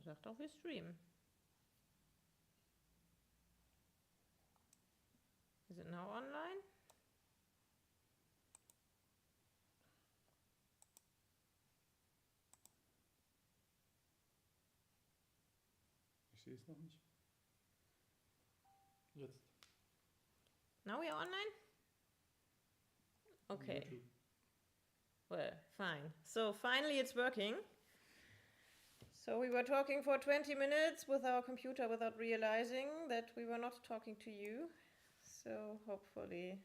Sag doch, wir streamen. Is it now online? Ich sehe es noch nicht. Jetzt. Now we are online? Okay. YouTube. Well, fine. So finally it's working. So we were talking for 20 minutes with our computer without realizing that we were not talking to you. So hopefully...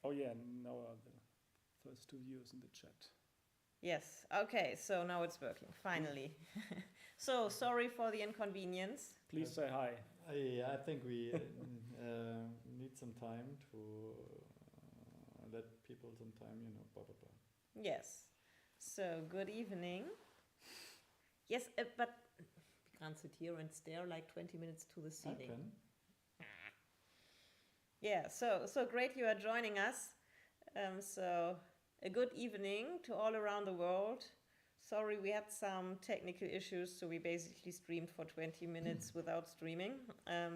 Oh yeah, now are the first 2 viewers in the chat. Yes, okay, so now it's working, finally. So, sorry for the inconvenience. Please say hi. I think we need some time to let people some time, blah, blah, blah. Yes, so good evening. Yes, but we can't sit here and stare like 20 minutes to the ceiling. I can. Yeah, so great you are joining us. So a good evening to all around the world. Sorry, we had some technical issues, so we basically streamed for 20 minutes without streaming.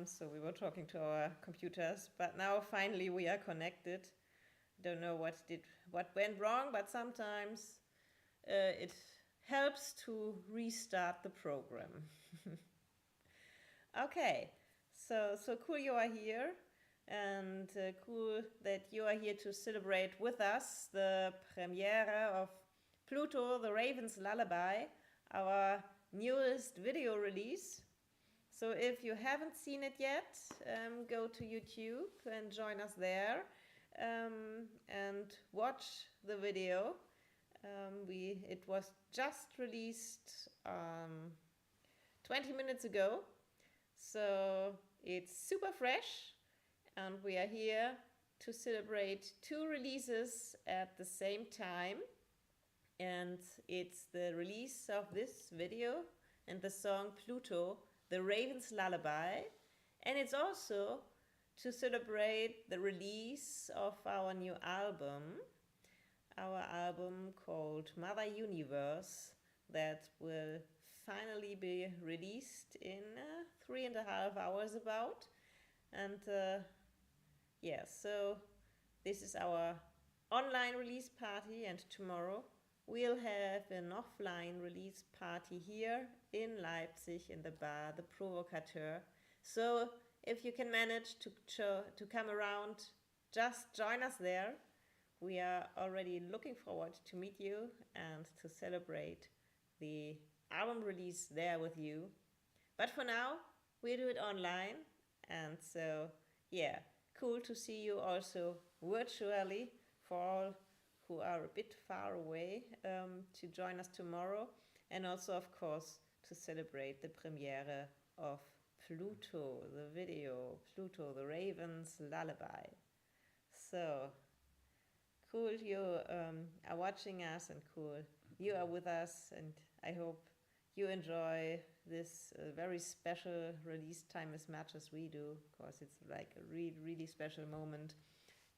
So we were talking to our computers, but now finally we are connected. Don't know what went wrong, but sometimes it helps to restart the program. Okay, so cool you are here. And cool that you are here to celebrate with us the premiere of Pluto, the Raven's Lullaby, our newest video release. So if you haven't seen it yet, go to YouTube and join us there and watch the video. It was just released 20 minutes ago, so it's super fresh. And we are here to celebrate 2 releases at the same time. And it's the release of this video and the song Pluto, the Raven's Lullaby. And it's also to celebrate the release of our new album. Our album called Mother Universe that will finally be released in 3.5 hours about. And yeah, so this is our online release party, and tomorrow we'll have an offline release party here in Leipzig in the bar, the Provocateur. So if you can manage to come around, just join us there. We are already looking forward to meet you and to celebrate the album release there with you. But for now, we do it online, and so yeah. Cool to see you also virtually for all who are a bit far away to join us tomorrow, and also of course to celebrate the premiere of Pluto, the video, Pluto, the Raven's Lullaby. So cool you are watching us, and cool you are with us, and I hope you enjoy this very special release time as much as we do, because it's like a really, really special moment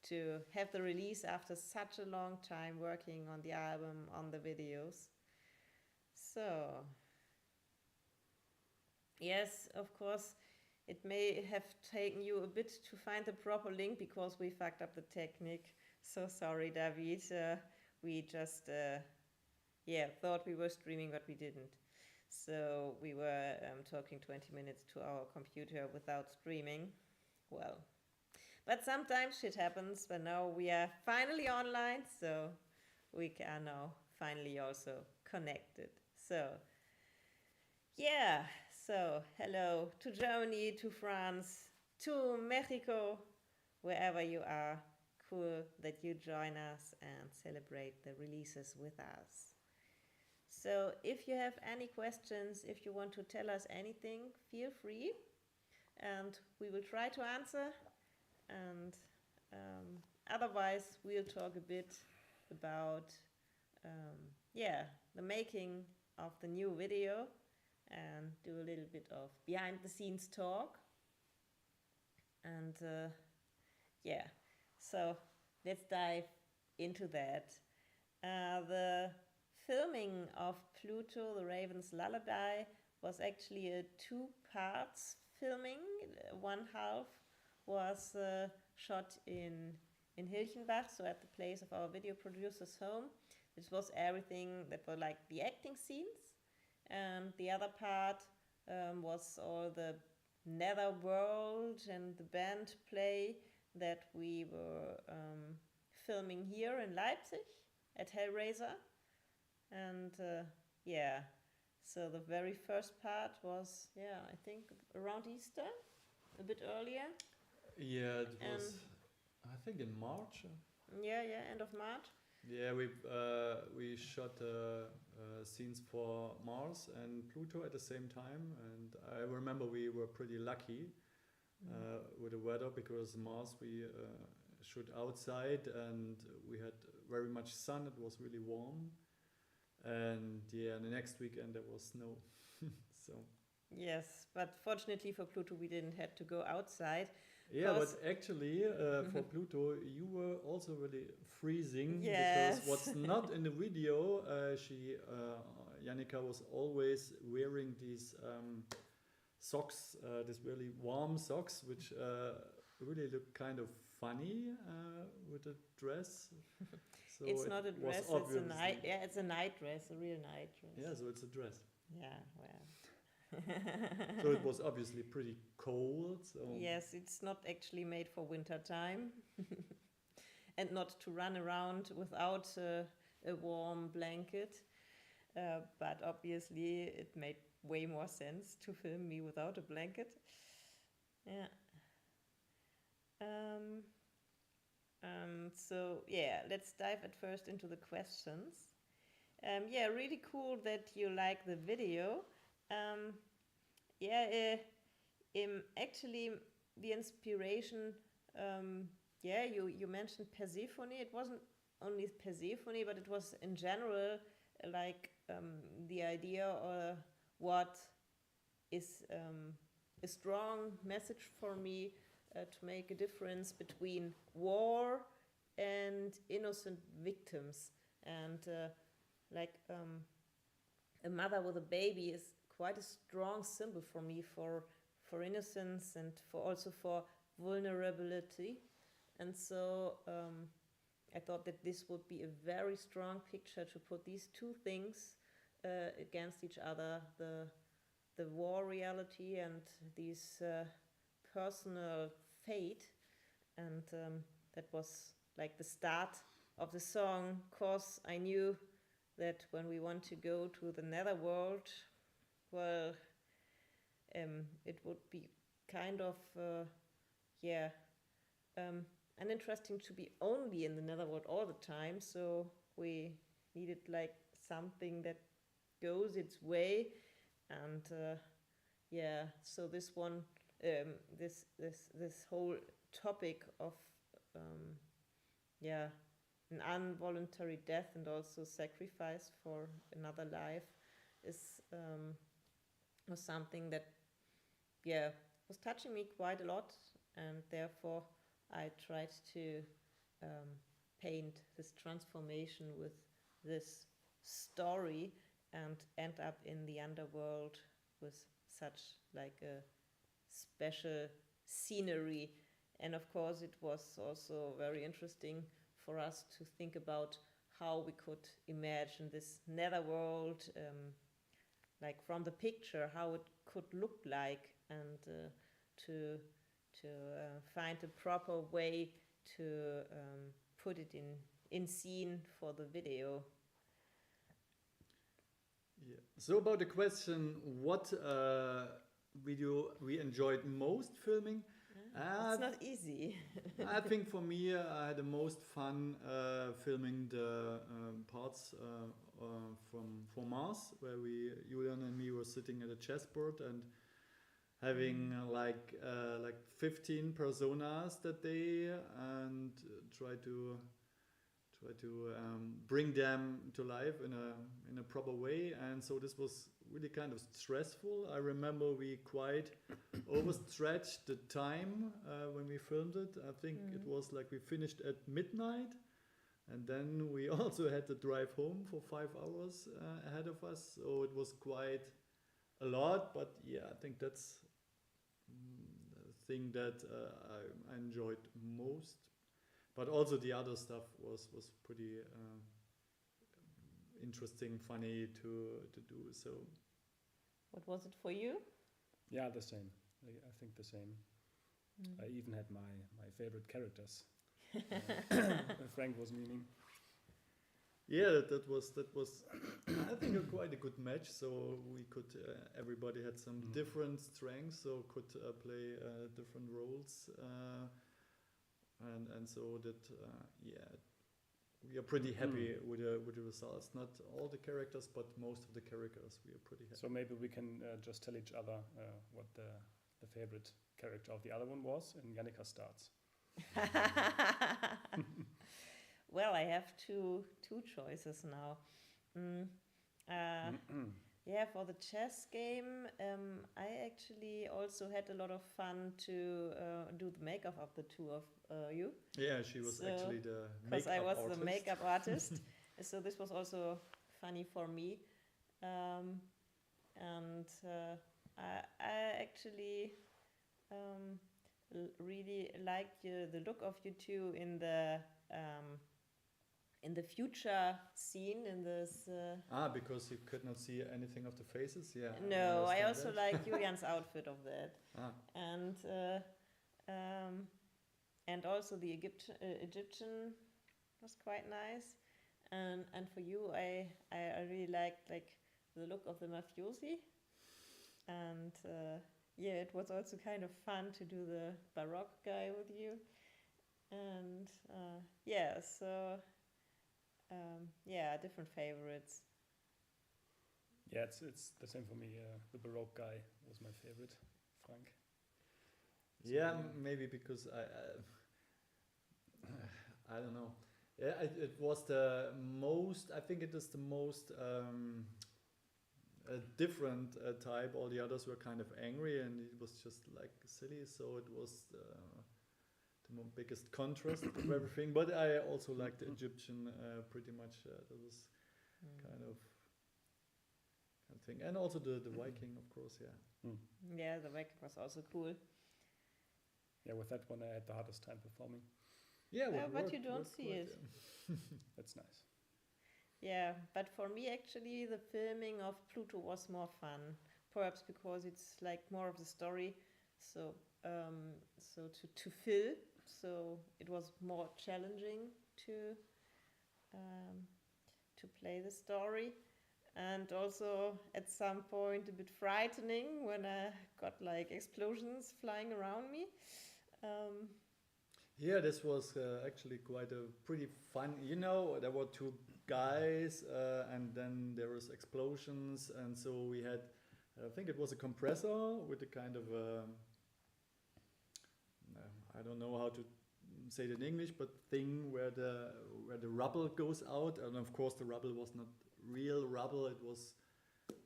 to have the release after such a long time working on the album, on the videos. So, yes, of course, it may have taken you a bit to find the proper link because we fucked up the technique. So sorry, David. We just, thought we were streaming, but we didn't. So we were talking 20 minutes to our computer without streaming. Well, but sometimes shit happens, but now we are finally online, so we are now finally also connected. So, yeah, so hello to Germany, to France, to Mexico, wherever you are. Cool that you join us and celebrate the releases with us. So if you have any questions, if you want to tell us anything, feel free, and we will try to answer. And otherwise, we'll talk a bit about the making of the new video and do a little bit of behind the scenes talk. And so let's dive into that. The filming of Pluto, the Raven's Lullaby, was actually a two parts filming. One half was shot in Hilchenbach, so at the place of our video producer's home. This was everything that were like the acting scenes, and the other part was all the netherworld and the band play that we were filming here in Leipzig at Hellraiser. And yeah, so the very first part was, yeah, I think around Easter, a bit earlier. Yeah, it And was, I think in March. yeah, end of March. Yeah, we shot scenes for Mars and Pluto at the same time, and I remember we were pretty lucky with the weather, because Mars we shoot outside and we had very much sun. It was really warm, and yeah, the next weekend there was snow. So Yes, but fortunately for Pluto, we didn't have to go outside. yeah, but 'Cause- actually for Pluto you were also really freezing, Yes. because what's not in the video, Jannika was always wearing these socks, these really warm socks, which really look kind of funny with the dress. So It's not a it was dress, it's a obviously- night. Yeah, it's a night dress, a real night dress. Yeah, so it's a dress. Yeah, well. So it was obviously pretty cold. So Yes, it's not actually made for winter time, and not to run around without a warm blanket. But obviously, it made way more sense to film me without a blanket. Yeah. So yeah, let's dive at first into the questions. Yeah, really cool that you like the video. Yeah, actually, the inspiration. Yeah, you mentioned Persephone. It wasn't only Persephone, but it was in general like the idea or what is a strong message for me to make a difference between war and innocent victims. And like a mother with a baby is quite a strong symbol for me for innocence and for also for vulnerability. And so I thought that this would be a very strong picture to put these two things against each other, the war reality and these personal fate. And that was like the start of the song, cause I knew that when we want to go to the netherworld, well, it would be kind of uninteresting to be only in the netherworld all the time. So we needed like something that goes its way, and so this one, this whole topic of an involuntary death and also sacrifice for another life is was something that was touching me quite a lot, and therefore I tried to paint this transformation with this story and end up in the underworld with such like a special scenery. And of course it was also very interesting for us to think about how we could imagine this netherworld, like from the picture, how it could look like, and to find a proper way to put it in scene for the video. yeah. So about the question, what video we enjoyed most filming? It's not easy. I think for me, I had the most fun filming the parts from Mars, where Julian and me were sitting at a chessboard and having like 15 personas that day, and try to bring them to life in a proper way. And so this was really kind of stressful. I remember we quite overstretched the time when we filmed it. I think it was like we finished at midnight, and then we also had to drive home for 5 hours ahead of us. So it was quite a lot, but yeah, I think that's the thing that I enjoyed most. But also the other stuff was pretty interesting, funny to do. So What was it for you? Yeah, the same. I think the same. I even had my favorite characters. Frank was meaning. yeah, that was I think quite a good match. So we could everybody had some different strengths, so could play different roles, and so that yeah, we are pretty happy with the results. Not all the characters, but most of the characters we are pretty happy. So maybe we can just tell each other what the favorite character of the other one was, and Jannika starts. Well, I have two choices now. Yeah, for the chess game, I actually also had a lot of fun to do the makeup of the two of you. Yeah, she was So, actually the because makeup I was artist. the makeup artist. So this was also funny for me. And I actually really liked the look of you two in the future scene in this. Because you could not see anything of the faces. Yeah. No, I understand also that. like Julian's outfit of that, Ah, and also the Egyptian was quite nice, and for you, I really liked like the look of the mafiosi, and yeah, it was also kind of fun to do the Baroque guy with you, and yeah, so yeah, different favorites. Yeah, it's the same for me. The Baroque guy was my favorite, Frank. So, yeah, maybe because I don't know. Yeah, it was the most. I think it is the most different type. All the others were kind of angry, and it was just like silly. So it was the biggest contrast of everything. But I also liked the Egyptian pretty much. That was kind of thing, and also the Viking, of course. Yeah. Yeah, the makeup was also cool. Yeah, with that one I had the hardest time performing. Yeah, Yeah, but you don't see quite, it. That's nice. Yeah, but for me, actually, the filming of Pluto was more fun. Perhaps because it's like more of the story, so so to fill. So it was more challenging um, to play the story, and also at some point a bit frightening when I got like explosions flying around me. Yeah, this was actually quite a pretty fun. You know, there were two guys, and then there was explosions, and so we had, I think it was a compressor with a kind of, I don't know how to say it in English, but thing where the rubble goes out, and of course the rubble was not real rubble; it was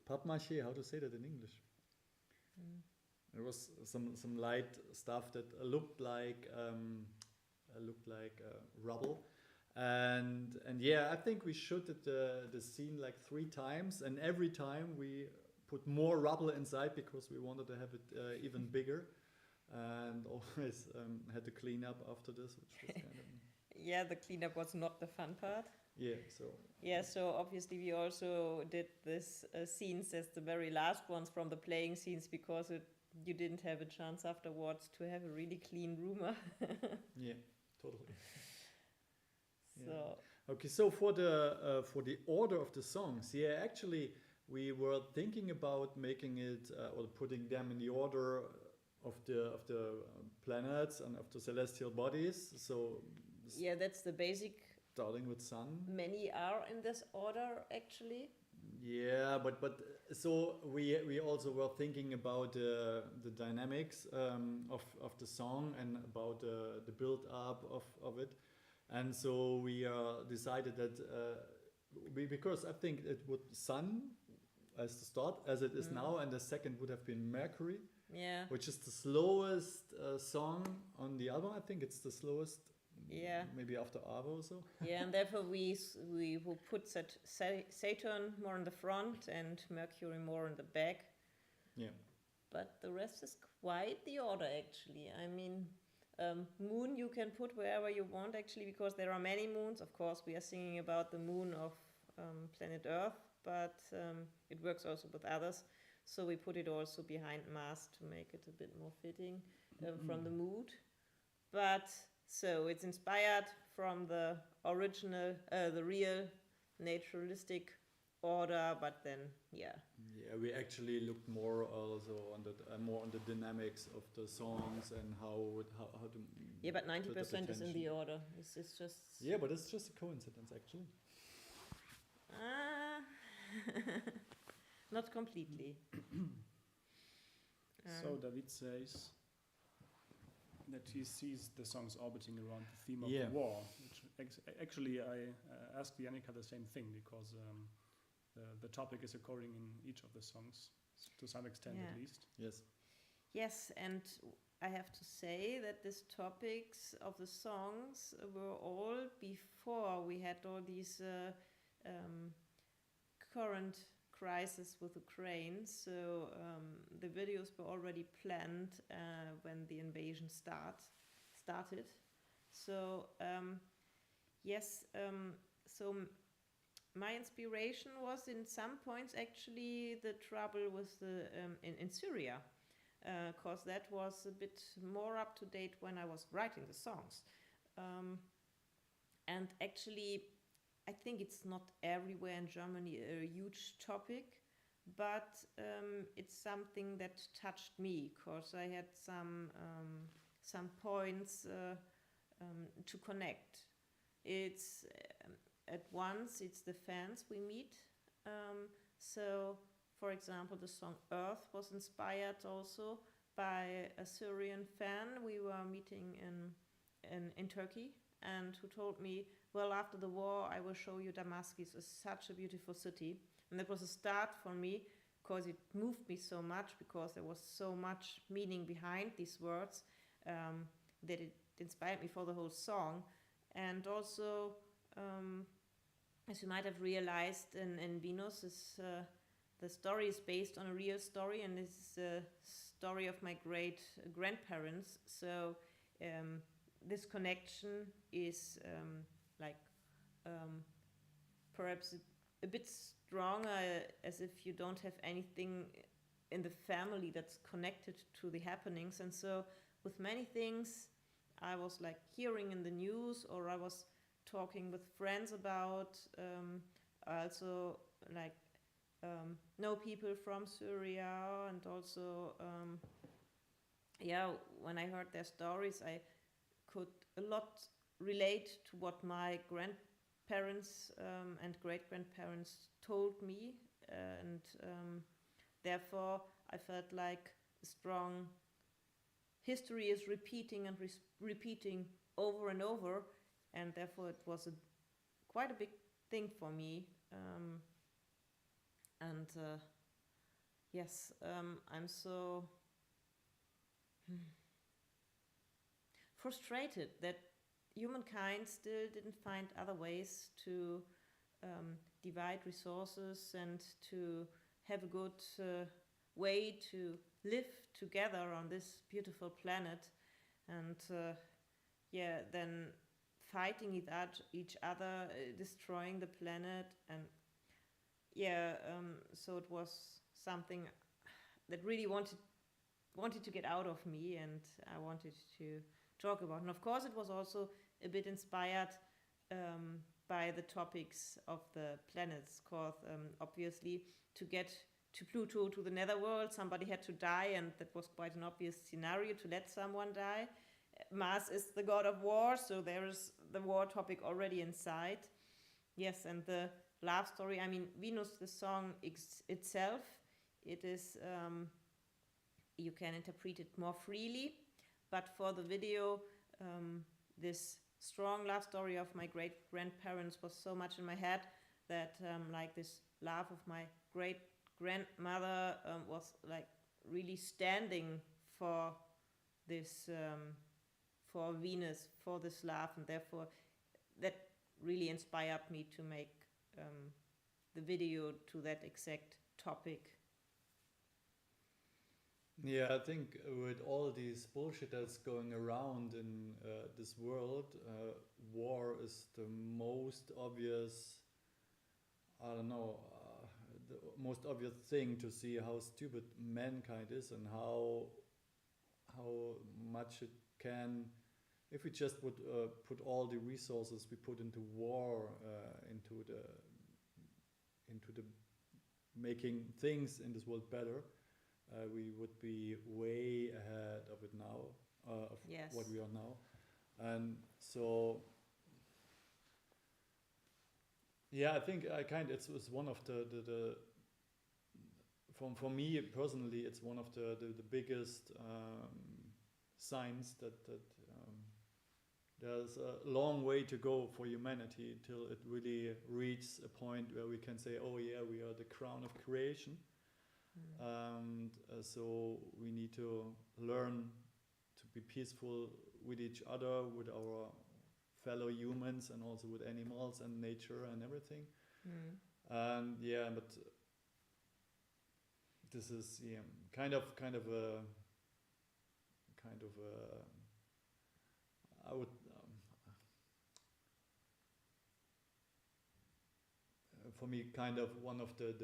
papier-mâché. How to say that in English? There was some light stuff that looked like rubble, and yeah, I think we shot the scene like 3 times, and every time we put more rubble inside because we wanted to have it even bigger, and always had to clean up after this, which was kind of Yeah, the cleanup was not the fun part. yeah. So Yeah, so obviously we also did this scenes as the very last ones from the playing scenes because you didn't have a chance afterwards to have a really clean room. yeah, totally. So Okay, so for the order of the songs, yeah, actually we were thinking about making it or putting them in the order of the planets and of the celestial bodies. So yeah, that's the basic. starting with sun. Many are in this order actually. Yeah, but so we also were thinking about the dynamics of the song and about the build up of it, and so we decided that because I think it would sun as the start as it is now, and the second would have been Mercury, Yeah. which is the slowest song on the album. I think it's the slowest. Yeah. Maybe after Avo or so. Yeah, and therefore we will put Saturn more in the front and Mercury more in the back. Yeah. But the rest is quite the order, actually. I mean, moon you can put wherever you want, actually, because there are many moons. Of course, we are singing about the moon of planet Earth, but it works also with others. So we put it also behind Mars to make it a bit more fitting from the mood. But so it's inspired from the original, the real naturalistic order, but then Yeah, we actually looked more also on the more on the dynamics of the songs and how to. Yeah, but 90% is in attention. the order. It's just. Yeah, but it's just a coincidence, actually. Not completely. So David says that he sees the songs orbiting around the theme of Yeah. the war. Which actually, I asked Jannika the same thing, because the topic is occurring in each of the songs, to some extent Yeah. at least. Yes. Yes, and I have to say that these topics of the songs were all before we had all these current crisis with Ukraine. So the videos were already planned when the invasion started. So yes, so my inspiration was in some points actually the trouble with the in Syria, because that was a bit more up to date when I was writing the songs. And actually, I think it's not everywhere in Germany a huge topic, but it's something that touched me, because I had some points to connect. It's at once it's the fans we meet. So, for example, the song "Earth" was inspired also by a Syrian fan we were meeting in Turkey, and who told me, well, after the war, I will show you Damascus is such a beautiful city. And that was a start for me, because it moved me so much, because there was so much meaning behind these words, that it inspired me for the whole song. And also, as you might have realized in Venus, the story is based on a real story, and this is the story of my great grandparents. So this connection is perhaps a bit stronger, as if you don't have anything in the family that's connected to the happenings. And so with many things I was like hearing in the news, or I was talking with friends about, I also like know people from Syria, and also when I heard their stories, I could a lot relate to what my grandparents and great-grandparents told me, and therefore I felt like a strong history is repeating and repeating over and over, and therefore it was quite a big thing for me. Yes, I'm so frustrated that humankind still didn't find other ways to divide resources and to have a good way to live together on this beautiful planet, and then fighting each other, destroying the planet, and so it was something that really wanted to get out of me, and I wanted to talk about. And of course it was also a bit inspired by the topics of the planets, because obviously to get to Pluto, to the netherworld, somebody had to die, and that was quite an obvious scenario to let someone die. Mars is the god of war, so there is the war topic already inside. Yes, and the love story, I mean, Venus, the song itself, it is, you can interpret it more freely, but for the video, this strong love story of my great-grandparents was so much in my head that like this love of my great-grandmother was like really standing for this, for Venus, for this love, and therefore that really inspired me to make the video to that exact topic. Yeah, I think with all these bullshit that's going around in this world, war is the most obvious. I don't know, the most obvious thing to see how stupid mankind is and how much it can. If we just would put all the resources we put into war into the making things in this world better, we would be way ahead of it now, of Yes. what we are now. And so, yeah, I think it's one of the for me personally, it's one of the biggest signs that there's a long way to go for humanity till it really reaches a point where we can say, oh yeah, we are the crown of creation. And so we need to learn to be peaceful with each other, with our fellow humans, and also with animals and nature and everything. And yeah, but this is kind of a I would for me kind of one of the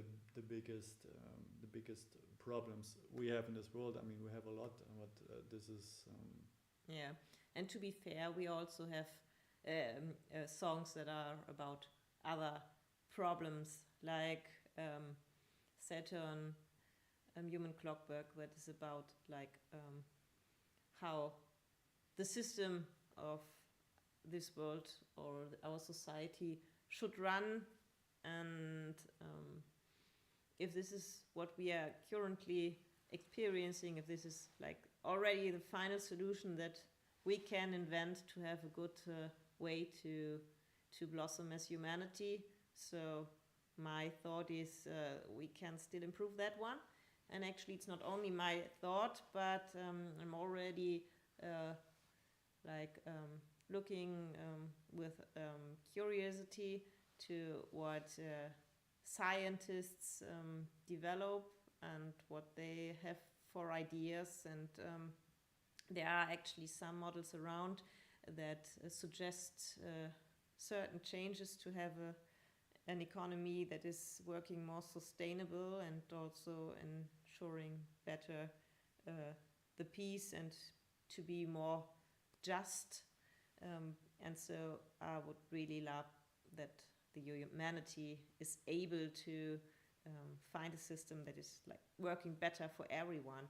biggest problems we have in this world. I mean, we have a lot, but this is Yeah, and to be fair, we also have songs that are about other problems, like Saturn, Human Clockwork, that is about like how the system of this world or our society should run, and if this is what we are currently experiencing, if this is like already the final solution that we can invent to have a good way to blossom as humanity. So my thought is we can still improve that one. And actually, it's not only my thought, but I'm already looking with curiosity to what scientists develop and what they have for ideas. And there are actually some models around that suggest certain changes to have an economy that is working more sustainable and also ensuring better the peace and to be more just. And so I would really love that the humanity is able to find a system that is like working better for everyone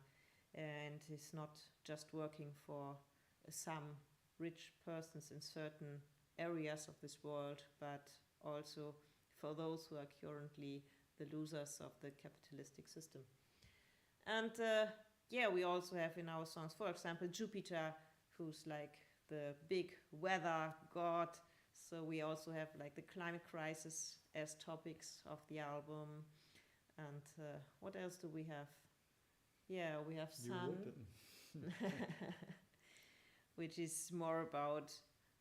and is not just working for some rich persons in certain areas of this world, but also for those who are currently the losers of the capitalistic system. And yeah, we also have in our songs, for example, Jupiter, who's like the big weather god. So we also have like the climate crisis as topics of the album. And what else do we have? Yeah, we have Sun, which is more about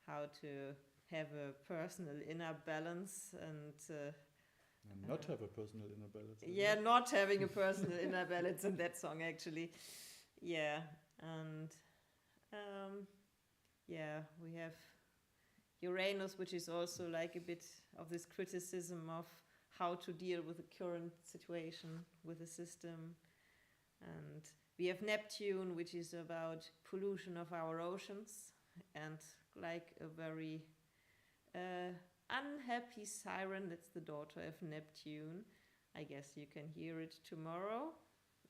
how to have a personal inner balance and not have a personal inner balance. Yeah, not having a personal inner balance in that song actually. Yeah, and yeah, we have Uranus, which is also like a bit of this criticism of how to deal with the current situation with the system. And we have Neptune, which is about pollution of our oceans and like a very unhappy siren. That's the daughter of Neptune. I guess you can hear it tomorrow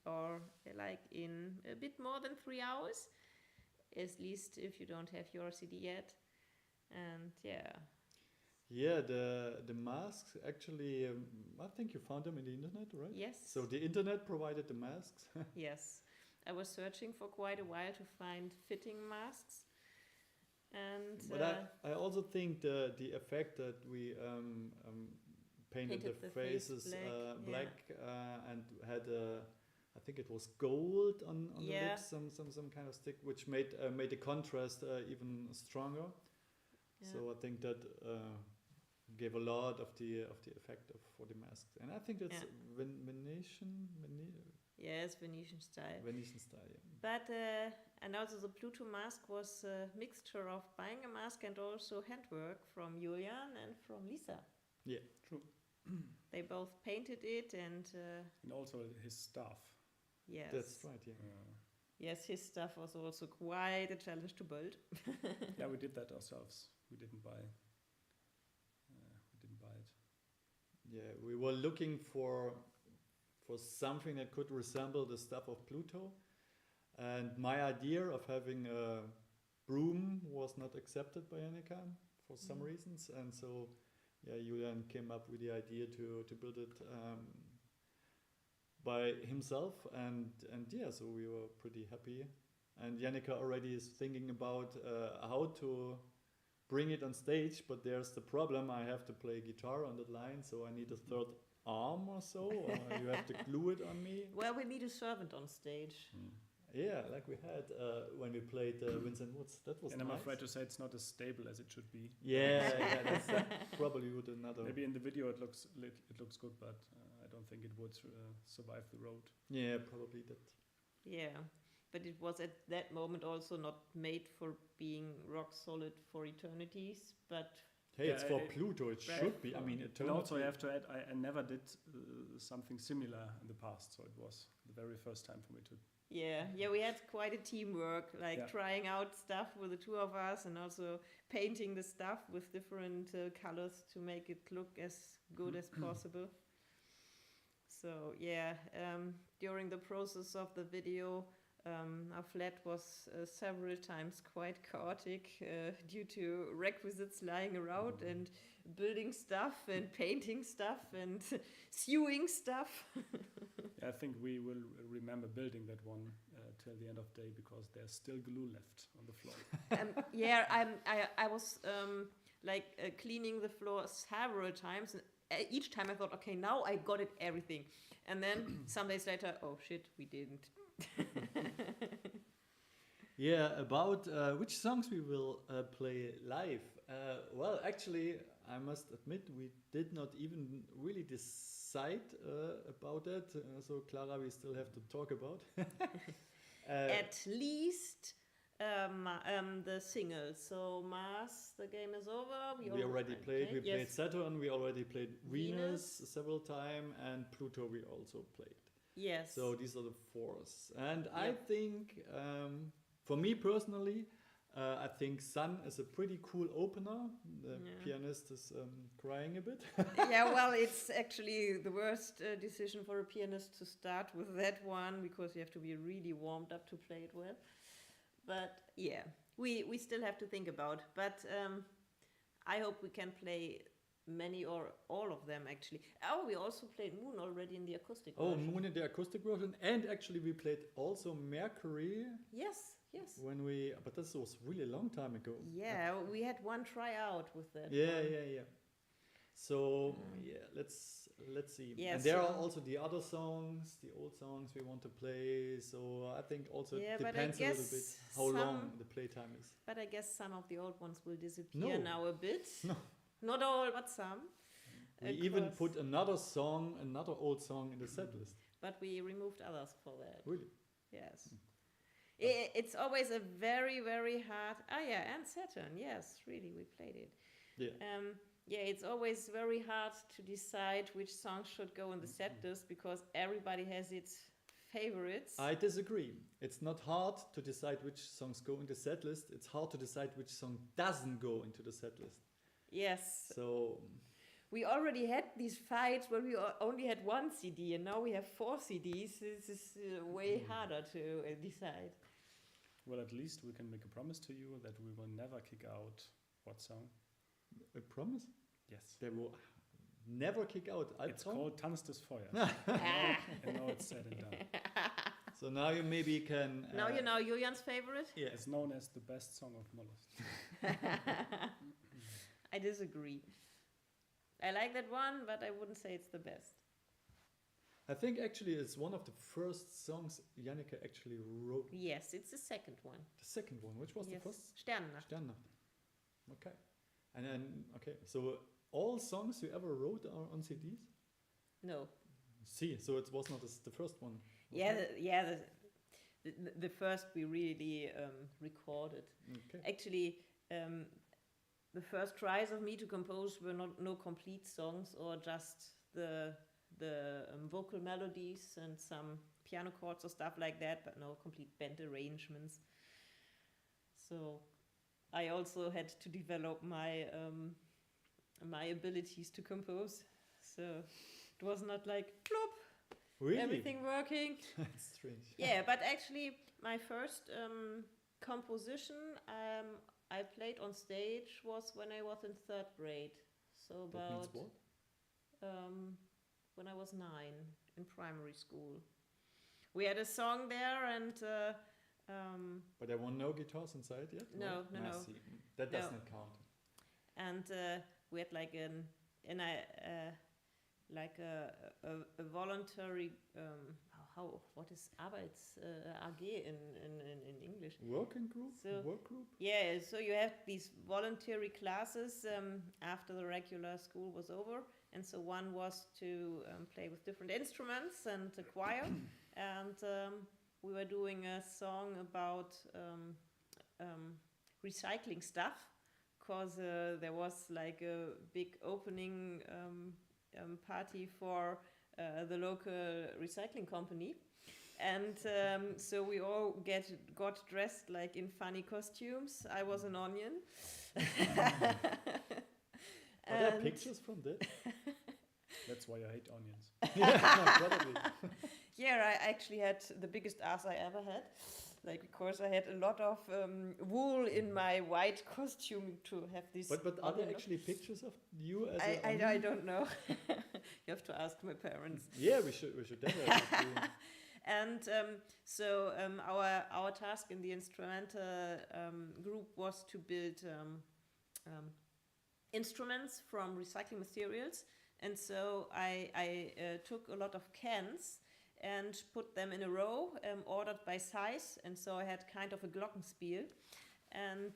or like in a bit more than 3 hours, at least if you don't have your CD yet. And yeah, the masks actually, I think you found them in the internet, right? Yes. So the internet provided the masks. Yes, I was searching for quite a while to find fitting masks. And but I also think the effect that we painted the faces black and had I think it was gold on the lips, some kind of stick, which made the contrast even stronger. Yeah. So I think that gave a lot of the effect for the masks, and I think that's Venetian. Yes, Venetian style. Venetian style. Yeah. But and also the Pluto mask was a mixture of buying a mask and also handwork from Julian and from Lisa. Yeah, true. They both painted it and also his staff. yes. That's right. Yeah. Yes, his stuff was also quite a challenge to build. Yeah, we did that ourselves. We didn't buy. We didn't buy it. Yeah, we were looking for something that could resemble the stuff of Pluto, and my idea of having a broom was not accepted by Annika for some reasons, and so yeah, Julian came up with the idea to build it by himself, and yeah, so we were pretty happy. And Yannicka already is thinking about how to bring it on stage, but there's the problem, I have to play guitar on that line, so I need a third arm or so, or you have to glue it on me. Well, we need a servant on stage. Yeah, like we had when we played Vincent Woods. That was And nice. I'm afraid to say it's not as stable as it should be. Yeah, that's probably would another. Maybe in the video it looks good, but I don't think it would survive the road. Yeah, probably that. Yeah, but it was at that moment also not made for being rock solid for eternities, but Hey, it's for it- Pluto. It Right. should be. I mean, And eternity. also I have to add, I never did something similar in the past, so it was the very first time for me to. yeah, we had quite a teamwork, like Yeah. trying out stuff with the two of us and also painting the stuff with different colors to make it look as good as possible. So yeah, during the process of the video, our flat was several times quite chaotic due to requisites lying around and building stuff and painting stuff and sewing stuff. I think we will remember building that one till the end of the day because there's still glue left on the floor. Yeah, I was cleaning the floor several times, and each time I thought, okay, now I got it everything, and then some days later, oh shit, we didn't. Yeah, about which songs we will play live. Well, actually, I must admit we did not even really decide about that. So, Clara, we still have to talk about. At least the singles. So Mars, the game is over. We already played. We played yes. Saturn. We already played Venus Venus. several times, and Pluto we also played. Yes. So these are the fours. And I Yep. think, for me personally, I think Sun is a pretty cool opener. The Yeah. pianist is crying a bit. Yeah, well, it's actually the worst decision for a pianist to start with that one because you have to be really warmed up to play it well. But yeah, we still have to think about. But I hope we can play many or all of them actually. Oh, we also played Moon already in the acoustic Oh, version. Moon in the acoustic version. And actually we played also Mercury Yes. when we, but this was really a long time ago. Yeah, we had one tryout with that. Yeah, one. yeah. So yeah, let's see. Yeah, and there are so- also the other songs, the old songs we want to play. So I think also Yeah, it but I depends a little bit guess how long some- the playtime is. But I guess some of the old ones will disappear No. now a bit. No. Not all, but some. We even Because- put another song, another old song in the set list. But we removed others for that. Really? Yes. It's always a very, very hard. Ah, yeah, and Saturn. Yes, really, we played it. Yeah. Yeah, it's always very hard to decide which songs should go in the set list because everybody has its favorites. I disagree. It's not hard to decide which songs go in the set list. It's hard to decide which song doesn't go into the set list. Yes. So We already had these fights where we only had one CD and now we have 4 CDs. This is way harder to decide. Well, at least we can make a promise to you that we will never kick out what song? I promise Yes. they will never kick out It's Albtraum. called Tanz des Feuers. Ah. And now it's said and done. So now you maybe can. Now you know Julian's favorite? Yeah. It's known as the best song of molllust. I disagree. I like that one, but I wouldn't say it's the best. I think actually it's one of the first songs Yannicka actually wrote. Yes, it's the second one. The second one, which was Yes. the first? Sternennacht. Sternnacht. Okay. And then, okay, so all songs you ever wrote are on CDs? No. See, so it was not the first one. The first we really recorded. Okay. Actually, the first tries of me to compose were no complete songs or just the vocal melodies and some piano chords or stuff like that, but no complete band arrangements. So I also had to develop my my abilities to compose. So it was not like plop, Really? everything working. That's strange. Yeah, but actually my first composition I played on stage was when I was in 3rd grade. So That means about what? when I was 9 in primary school. We had a song there and But there were no guitars inside yet? No. I see. That No. does not count. and we had like a voluntary what is Arbeits AG in English? Working group? So- Work group? Yeah, so you have these voluntary classes after the regular school was over, and so one was to play with different instruments and a choir, and we were doing a song about recycling stuff, because there was like a big opening party for the local recycling company. And so we all got dressed like in funny costumes. I was an onion. Are there pictures from that? That's why I hate onions. Yeah, probably. Yeah, I actually had the biggest ass I ever had. Like, because I had a lot of wool in my white costume to have this. But are there onion look. actually pictures of you as I onion? don't know. You have to ask my parents. Yeah, we should definitely do. And so our task in the instrumental group was to build instruments from recycling materials. And so I took a lot of cans and put them in a row, ordered by size. And so I had kind of a glockenspiel. And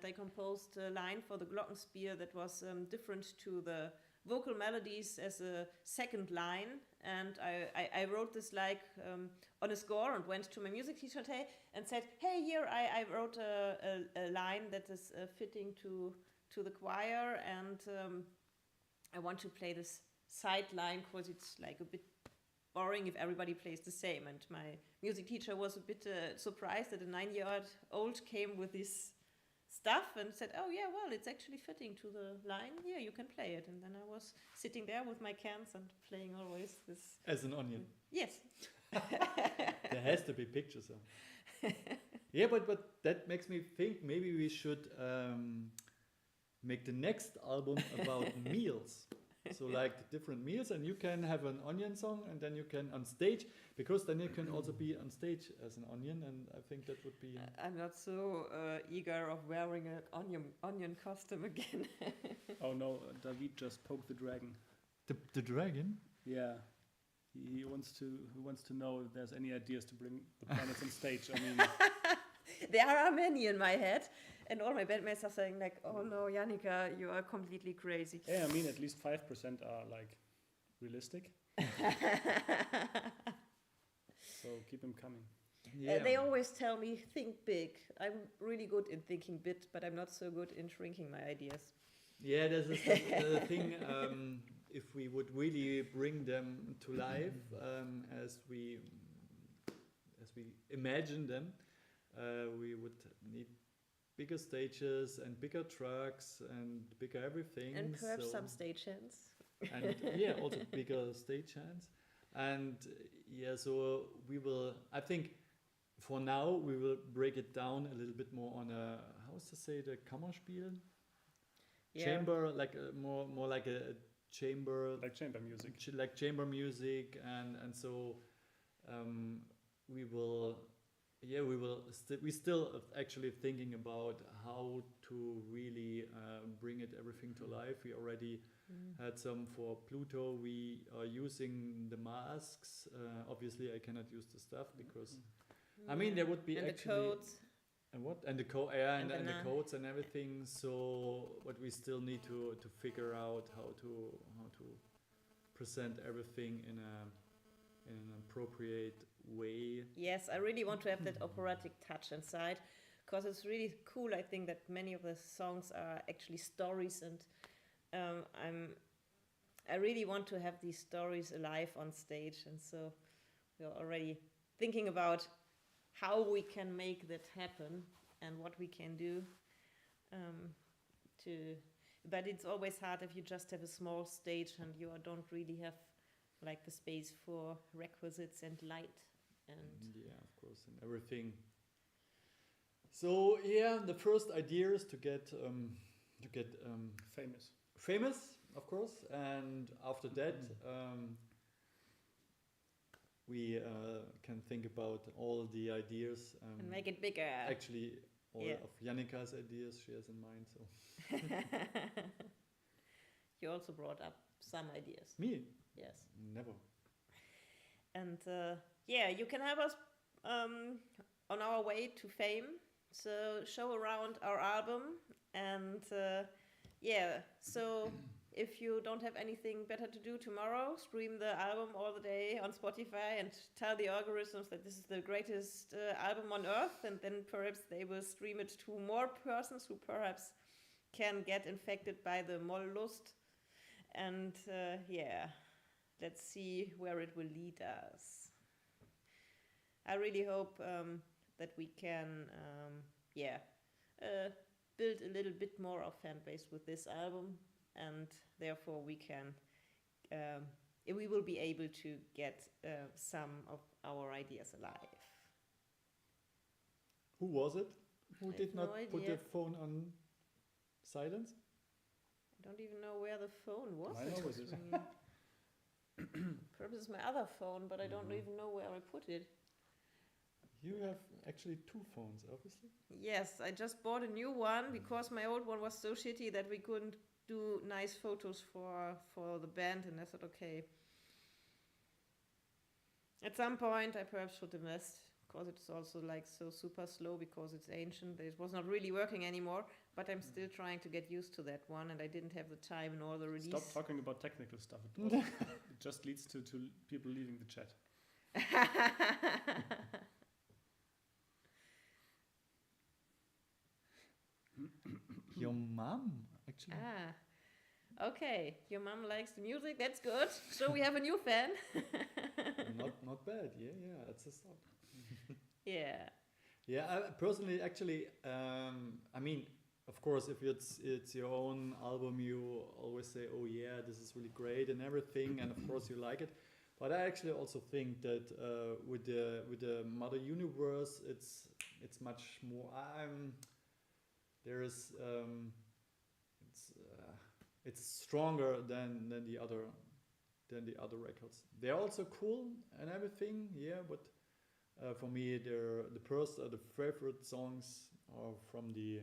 I composed a line for the glockenspiel that was different to the vocal melodies as a second line. And I wrote this like on a score and went to my music teacher and said, hey, here I wrote a line that is fitting to the choir, and I want to play this side line because it's like a bit boring if everybody plays the same. And my music teacher was a bit surprised that a 9-year-old came with this stuff and said, oh yeah, well, it's actually fitting to the line. Here, you can play it. And then I was sitting there with my cans and playing always this. As an onion. Yes. There has to be pictures of. Yeah, but that makes me think maybe we should make the next album about meals. So like the different meals, and you can have an onion song, and then you can on stage, because then you can also be on stage as an onion, and I think that would be. I'm not so eager of wearing an onion costume again. Oh no, David just poked the dragon. The dragon? Yeah. He wants to know if there's any ideas to bring the planets on stage. I mean, There are many in my head, and all my bandmates are saying like, oh no, Jannika, you are completely crazy. yeah, I mean at least 5% are like realistic. So keep them coming. Yeah. They always tell me, think big. I'm really good in thinking big, but I'm not so good in shrinking my ideas. Yeah, there's the thing. If we would really bring them to life as we imagine them, we would need bigger stages and bigger trucks and bigger everything. And perhaps some stagehands. And yeah, also bigger stagehands. And yeah, so we will. I think for now we will break it down a little bit more on a, how's to say, the Kammerspiel. Yeah. Chamber, like more like a chamber, Like chamber music. like chamber music, and so we will we still actually thinking about how to really bring it everything to life. We already had some for Pluto. We are using the masks. Obviously I cannot use the stuff because I mean there would be and actually the codes. and what? And the and the banana. codes and everything. So what we still need to figure out how to present everything in an appropriate way. Yes, I really want to have that operatic touch inside, because it's really cool. I think that many of the songs are actually stories, and I really want to have these stories alive on stage, and so we're already thinking about how we can make that happen and what we can do to. But it's always hard if you just have a small stage and you don't really have like the space for requisites and light and Yeah, of course, and everything. So yeah, the first idea is to get Famous. famous, of course, and after that we can think about all the ideas. and make it bigger. Actually, all Yeah. of Jannika's ideas she has in mind. So You also brought up some ideas. me, Yes. never. And yeah, you can help us on our way to fame. So show around our album. And yeah, so if you don't have anything better to do tomorrow, stream the album all the day on Spotify and tell the algorithms that this is the greatest album on earth. And then perhaps they will stream it to more persons who perhaps can get infected by the molllust. And yeah, let's see where it will lead us. I really hope that we can, build a little bit more of fan base with this album, and therefore we will be able to get some of our ideas alive. Who was it? Who I did have not no put idea. the phone on silence? I don't even know where the phone was. I know was it is. ringing. Perhaps it's my other phone, but I don't Mhm. even know where I put it. You have actually two phones, obviously. Yes, I just bought a new one because my old one was so shitty that we couldn't do nice photos for the band, and I thought, okay. At some point, I perhaps should invest, because it's also like so super slow because it's ancient. It was not really working anymore, but I'm still trying to get used to that one, and I didn't have the time nor the release. Stop talking about technical stuff. It just leads to people leaving the chat. Your mom, actually. Okay. Your mom likes the music. That's good. So we have a new fan. Not bad. Yeah, that's a start. Yeah. Yeah, I personally, actually, I mean, of course, if it's your own album, you always say, "Oh yeah, this is really great" and everything, and of course you like it. But I actually also think that with the Mother Universe, it's much more. There is it's stronger than the other records. They're also cool and everything, yeah. But for me, the favorite songs are from the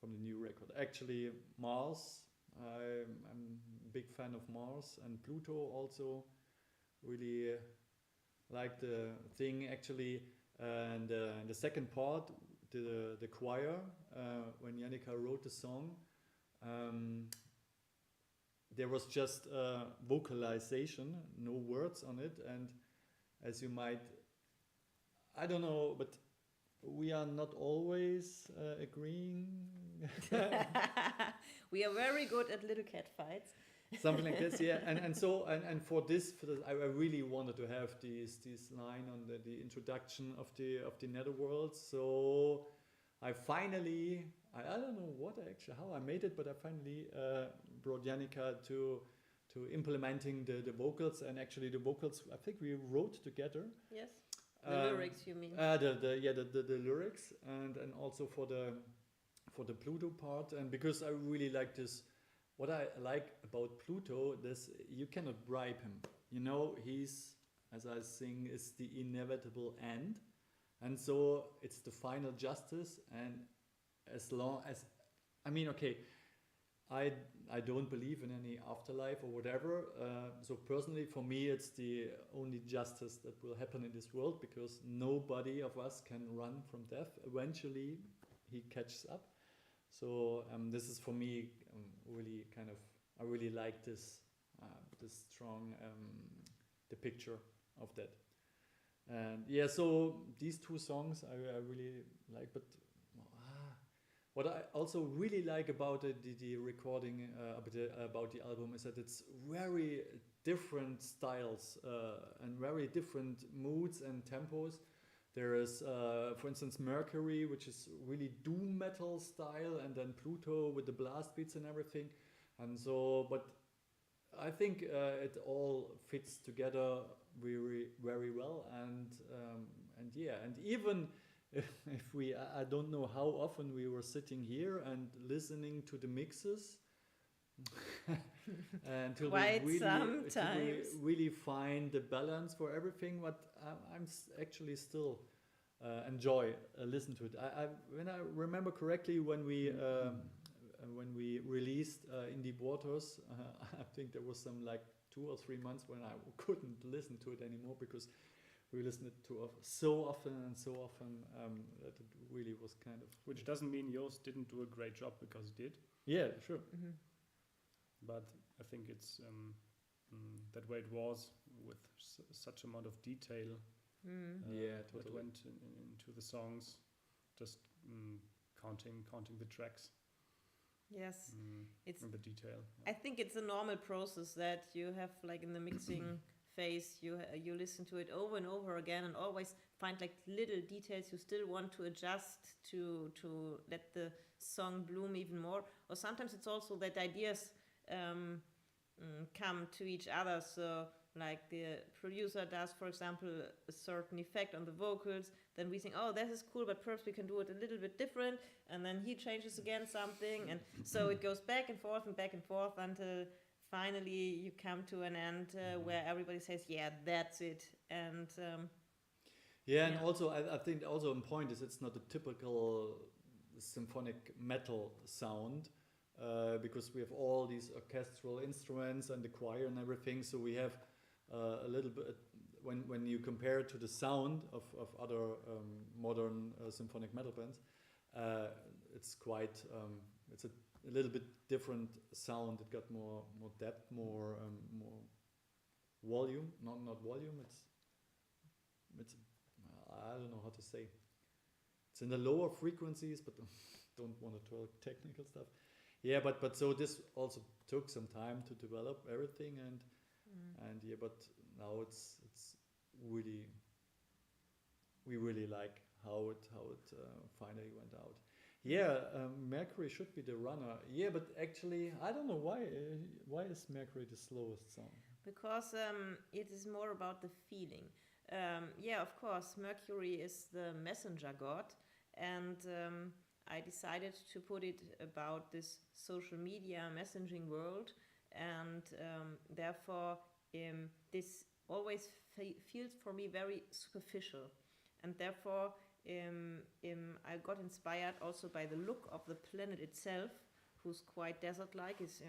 new record. Actually, Mars. I'm a big fan of Mars, and Pluto also. Really like the thing actually, and the second part, the choir, when Jannika wrote the song, there was just vocalization, no words on it, and as you might, I don't know, but we are not always agreeing. We are very good at little cat fights. Something like this, yeah. And so for this, I really wanted to have this line on the introduction of the netherworld. So I finally, I don't know how I made it, but I finally brought Jannika to implementing the vocals, and actually the vocals I think we wrote together. Yes. The lyrics, you mean? The lyrics, and also for the Pluto part, and because I really like this. What I like about Pluto, this you cannot bribe him. You know, he's, as I sing, is the inevitable end, and so it's the final justice. And as long as, I mean, okay, I don't believe in any afterlife or whatever. So personally, for me, it's the only justice that will happen in this world, because nobody of us can run from death. Eventually, he catches up. So this is for me really kind of, I really like this strong the picture of that. And yeah, so these two songs I really like, but what I also really like about the recording, about the album, is that it's very different styles and very different moods and tempos. There is, for instance, Mercury, which is really doom metal style, and then Pluto with the blast beats and everything. And so, but I think it all fits together very, very well. And yeah, and even if we, I don't know how often we were sitting here and listening to the mixes until Quite we really, till we sometimes. really find the balance for everything. But I'm actually still enjoy listen to it. When I remember correctly, when we released In Deep Waters, I think there was some like 2 or 3 months when I couldn't listen to it anymore because we listened to it so often that it really was kind of. Which doesn't mean yours didn't do a great job, because it did. Yeah, sure. Mhm. But I think it's that way it was, with such amount of detail Yeah, that totally. went into the songs, just counting the tracks Yes, it's. in the detail. I think it's a normal process that you have, like in the mixing phase. You listen to it over and over again, and always find like little details you still want to adjust to let the song bloom even more. Or sometimes it's also that ideas come to each other. So like the producer does, for example, a certain effect on the vocals, then we think, oh, this is cool, but perhaps we can do it a little bit different, and then he changes again something, and so it goes back and forth until finally you come to an end where everybody says, yeah, that's it. And Yeah, and Yeah. also I think also a point is it's not a typical symphonic metal sound, because we have all these orchestral instruments and the choir and everything. So we have a little bit, when you compare it to the sound of other modern symphonic metal bands, it's quite it's a little bit different sound. It got more depth, more volume. Not volume. It's I don't know how to say. It's in the lower frequencies, but don't want to talk technical stuff. Yeah, but so this also took some time to develop everything, and yeah, but now it's really, we really like how it finally went out. Yeah, Mercury should be the runner. Yeah, but actually I don't know why is Mercury the slowest song? because it is more about the feeling. Yeah, of course, Mercury is the messenger god, and I decided to put it about this social media messaging world, and therefore this always feels for me very superficial, and therefore I got inspired also by the look of the planet itself, who's quite desert-like. It's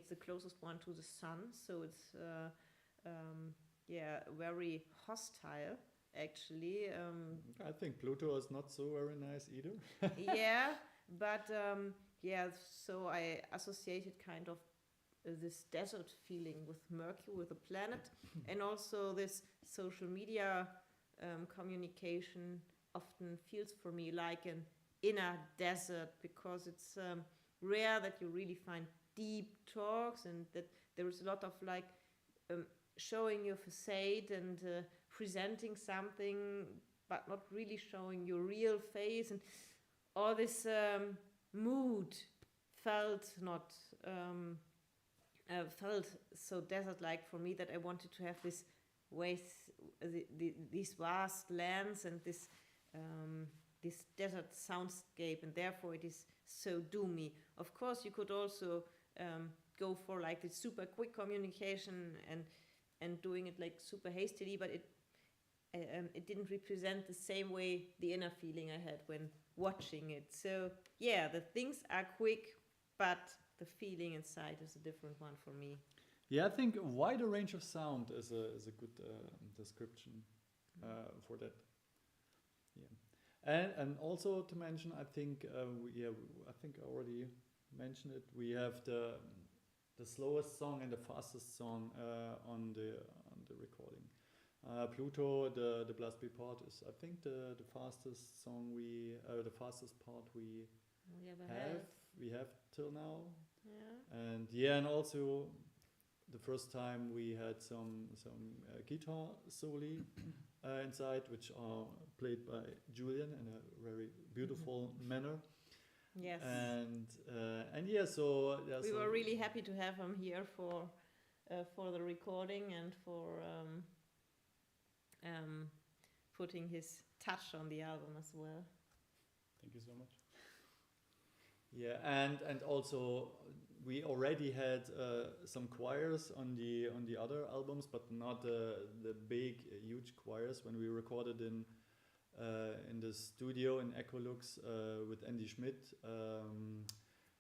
the closest one to the sun, so it's yeah, very hostile actually. I think Pluto is not so very nice either. Yeah, but yeah, so I associated kind of this desert feeling with Mercury, with the planet, and also this social media communication often feels for me like an inner desert, because it's rare that you really find deep talks, and that there is a lot of like showing your facade and presenting something, but not really showing your real face, and all this mood felt not felt so desert-like for me, that I wanted to have this these vast lands and this desert soundscape, and therefore it is so doomy. Of course, you could also go for like the super quick communication and doing it like super hastily, but it didn't represent the same way the inner feeling I had when watching it. So yeah, the things are quick, but the feeling inside is a different one for me. Yeah, I think a wider range of sound is a good description for that. Yeah, and also to mention, I think I think I already mentioned it. We have the slowest song and the fastest song on the recording. Pluto, the Blast Beat part is, I think, the fastest song the fastest part we We ever have. had. We have till now. Yeah. And yeah, and also the first time we had some guitar soli inside, which are played by Julian in a very beautiful manner. Yes. And yeah, so yeah, We so were really happy to have him here for the recording and for putting his touch on the album as well. Thank you so much. yeah, and also we already had some choirs on the other albums, but not the big huge choirs when we recorded in the studio in Ecolux with Andy Schmidt.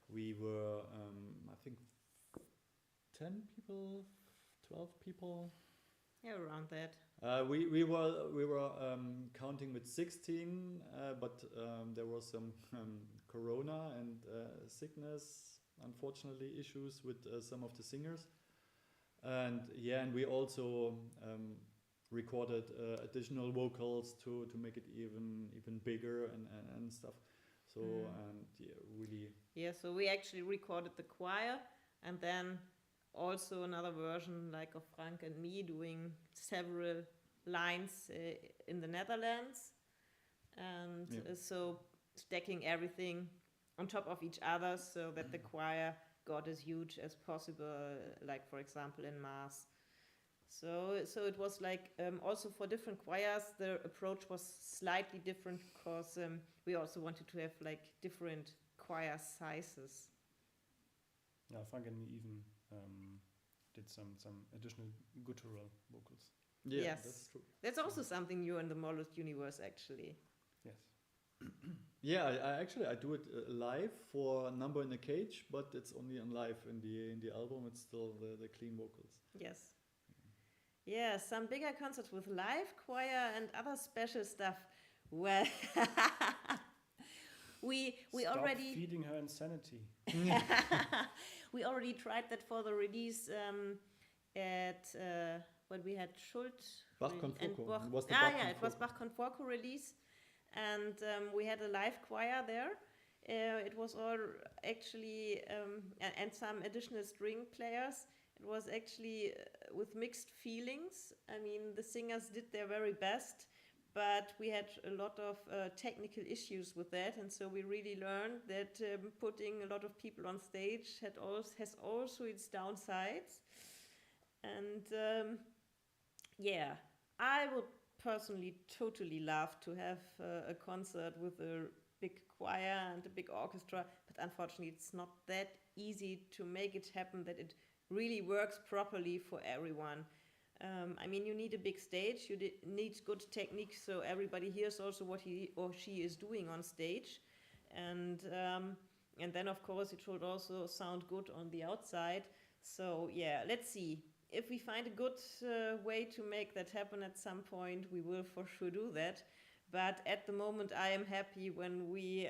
We were I think 10 people, 12 people. Yeah, around that. We were counting with 16, but there was some corona and sickness, unfortunately, issues with some of the singers, and yeah, and we also recorded additional vocals to make it even bigger and stuff. So and yeah, really. Yeah, so we actually recorded the choir and then also another version like of Frank and me doing several lines in the Netherlands, and so stacking everything on top of each other so that the choir got as huge as possible, like for example in Mars. So it was like also for different choirs the approach was slightly different because we also wanted to have like different choir sizes. Yeah, Frank and me even did some additional guttural vocals. Yeah, Yes. that's true. That's also something new in the molllust universe, actually. Yes. Yeah, I do it live for Number in a Cage, but it's only on live in the album. It's still the clean vocals. Yes. Yeah, some bigger concerts with live choir and other special stuff. Well, we Stop already feeding her insanity. we already tried that for the release at when we had Schult Bach and Conforco. Bach. It was the Ah, Bach yeah, it was Conforco. Bach Conforco release, and we had a live choir there. It was all actually and some additional string players. It was actually with mixed feelings. I mean, the singers did their very best, but we had a lot of technical issues with that, and so we really learned that putting a lot of people on stage has also its downsides. And yeah, I would personally totally love to have a concert with a big choir and a big orchestra, but unfortunately it's not that easy to make it happen that it really works properly for everyone. I mean, you need a big stage, you need good technique so everybody hears also what he or she is doing on stage, and then of course it should also sound good on the outside. So yeah, let's see. If we find a good way to make that happen at some point, we will for sure do that. But at the moment, I am happy when we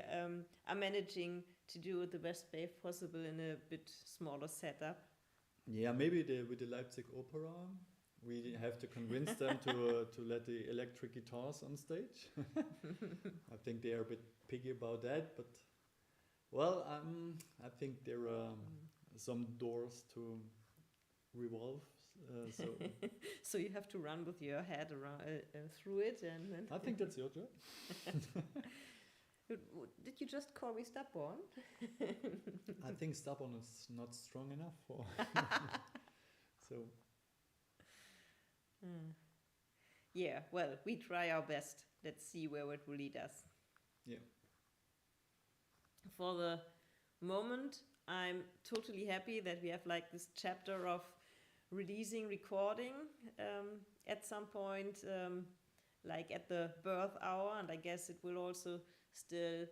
are managing to do it the best way possible in a bit smaller setup. Yeah, maybe with the Leipzig Opera, we have to convince them to let the electric guitars on stage. I think they are a bit picky about that, but well, I think there are some doors to revolve. So So you have to run with your head around through it, and I think that's your job. Did you just call me stubborn? I think stubborn is not strong enough for. So Yeah, well, we try our best. Let's see where it will lead us. yeah, For the moment, I'm totally happy that we have like this chapter of releasing recording at some point, like at the birth hour, and I guess it will also still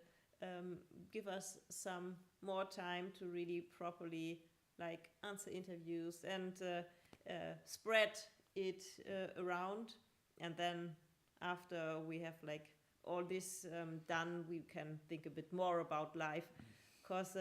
give us some more time to really properly like answer interviews and spread it around, and then after we have like all this done, we can think a bit more about life, because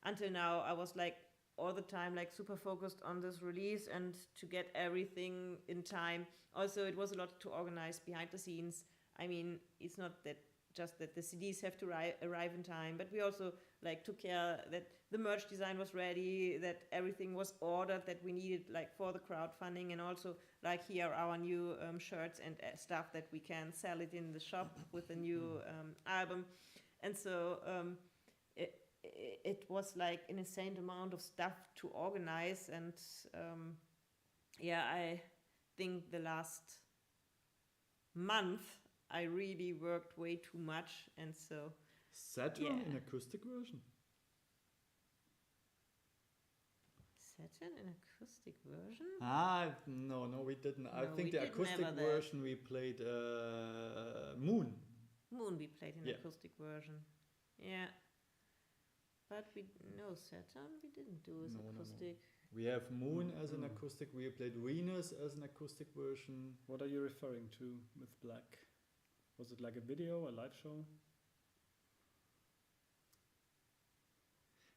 until now I was like all the time like super focused on this release and to get everything in time. Also, it was a lot to organize behind the scenes. I mean, it's not that just that the CDs have to arrive in time, but we also like took care that the merch design was ready, that everything was ordered that we needed like for the crowdfunding, and also like here are our new shirts and stuff that we can sell it in the shop with the new album. And so it was like an insane amount of stuff to organize, and I think the last month I really worked way too much, and so Saturn in acoustic version. Saturn in acoustic version? No, we didn't. I No, think we the did acoustic never that. version we played Moon. Moon we played in Yeah. acoustic version. Yeah. But Saturn we didn't do as No. acoustic. We have Moon as an acoustic. We played Venus as an acoustic version. What are you referring to with Black? Was it like a video, a live show?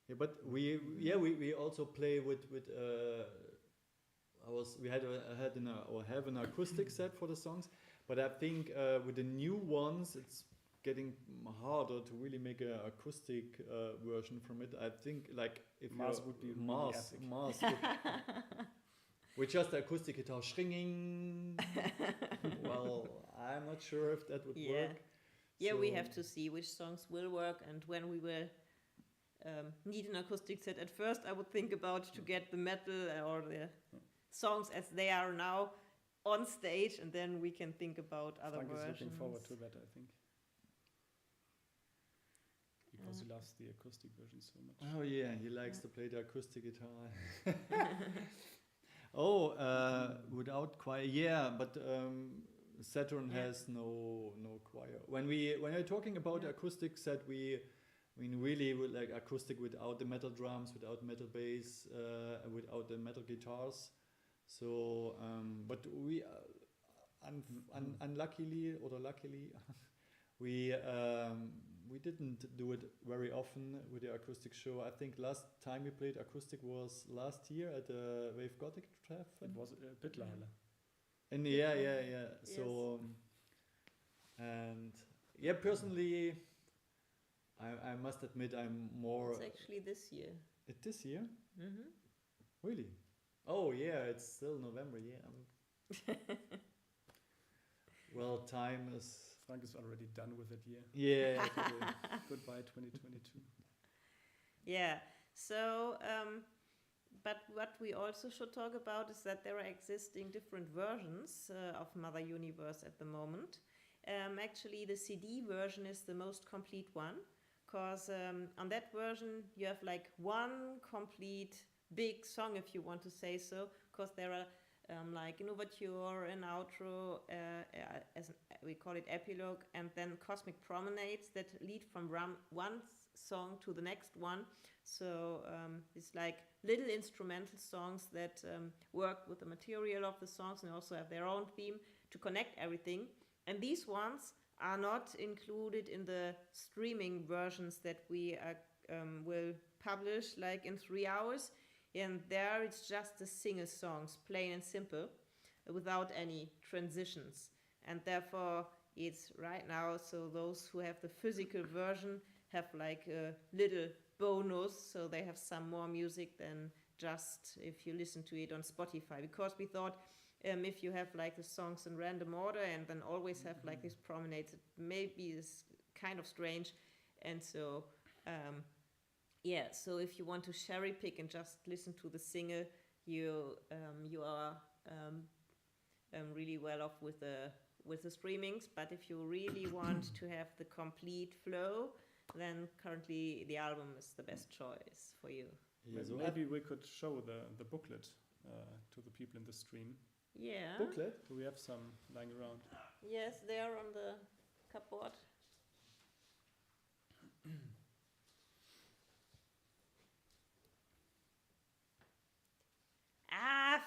Yeah, but we also play with have an acoustic set for the songs, but I think with the new ones it's getting harder to really make an acoustic version from it. I think like if Mars you're- would be really Mars epic. Mars would, with just the acoustic guitar stringing. Well, I'm not sure if that would work. Yeah, we So- have to see which songs will work and when we will need an acoustic set. At first, I would think about to get the metal or the songs as they are now on stage, and then we can think about other Frank is versions. looking forward to that, I think. Because he loves the acoustic version so much. Oh yeah, he likes to play the acoustic guitar. Without choir, yeah, but Saturn has no choir. When we're talking about the acoustic set, we really would like acoustic without the metal drums, without metal bass, without the metal guitars. So, but we unluckily or luckily we didn't do it very often with the acoustic show. I think last time we played acoustic was last year at the Wave Gothic Treffen. It was Pittlerhalle. And yeah. So, and yeah, personally, I must admit I'm more. It's actually this year. This year? Mm-hmm. Really? Oh yeah, it's still November. Yeah. Well, time is. Frank is already done with that year. Yeah. Goodbye 2022. Yeah. So, but what we also should talk about is that there are existing different versions of Mother Universe at the moment. Actually, the CD version is the most complete one, because on that version you have like one complete big song, if you want to say so, because there are like an overture, an outro, we call it epilogue, and then cosmic promenades that lead from one song to the next one. So it's like little instrumental songs that work with the material of the songs and also have their own theme to connect everything. And these ones are not included in the streaming versions that we will publish like in 3 hours. And there it's just the single songs, plain and simple, without any transitions. And therefore it's right now, so those who have the physical version have like a little bonus, so they have some more music than just if you listen to it on Spotify. Because we thought if you have like the songs in random order and then always have like these promenades, it maybe is kind of strange. And so so if you want to cherry pick and just listen to the single, you are really well off with the streamings. But if you really want to have the complete flow, then currently the album is the best choice for you. Yeah, so Maybe we could show the booklet to the people in the stream. Yeah. booklet. Do we have some lying around? Yes, they are on the cupboard.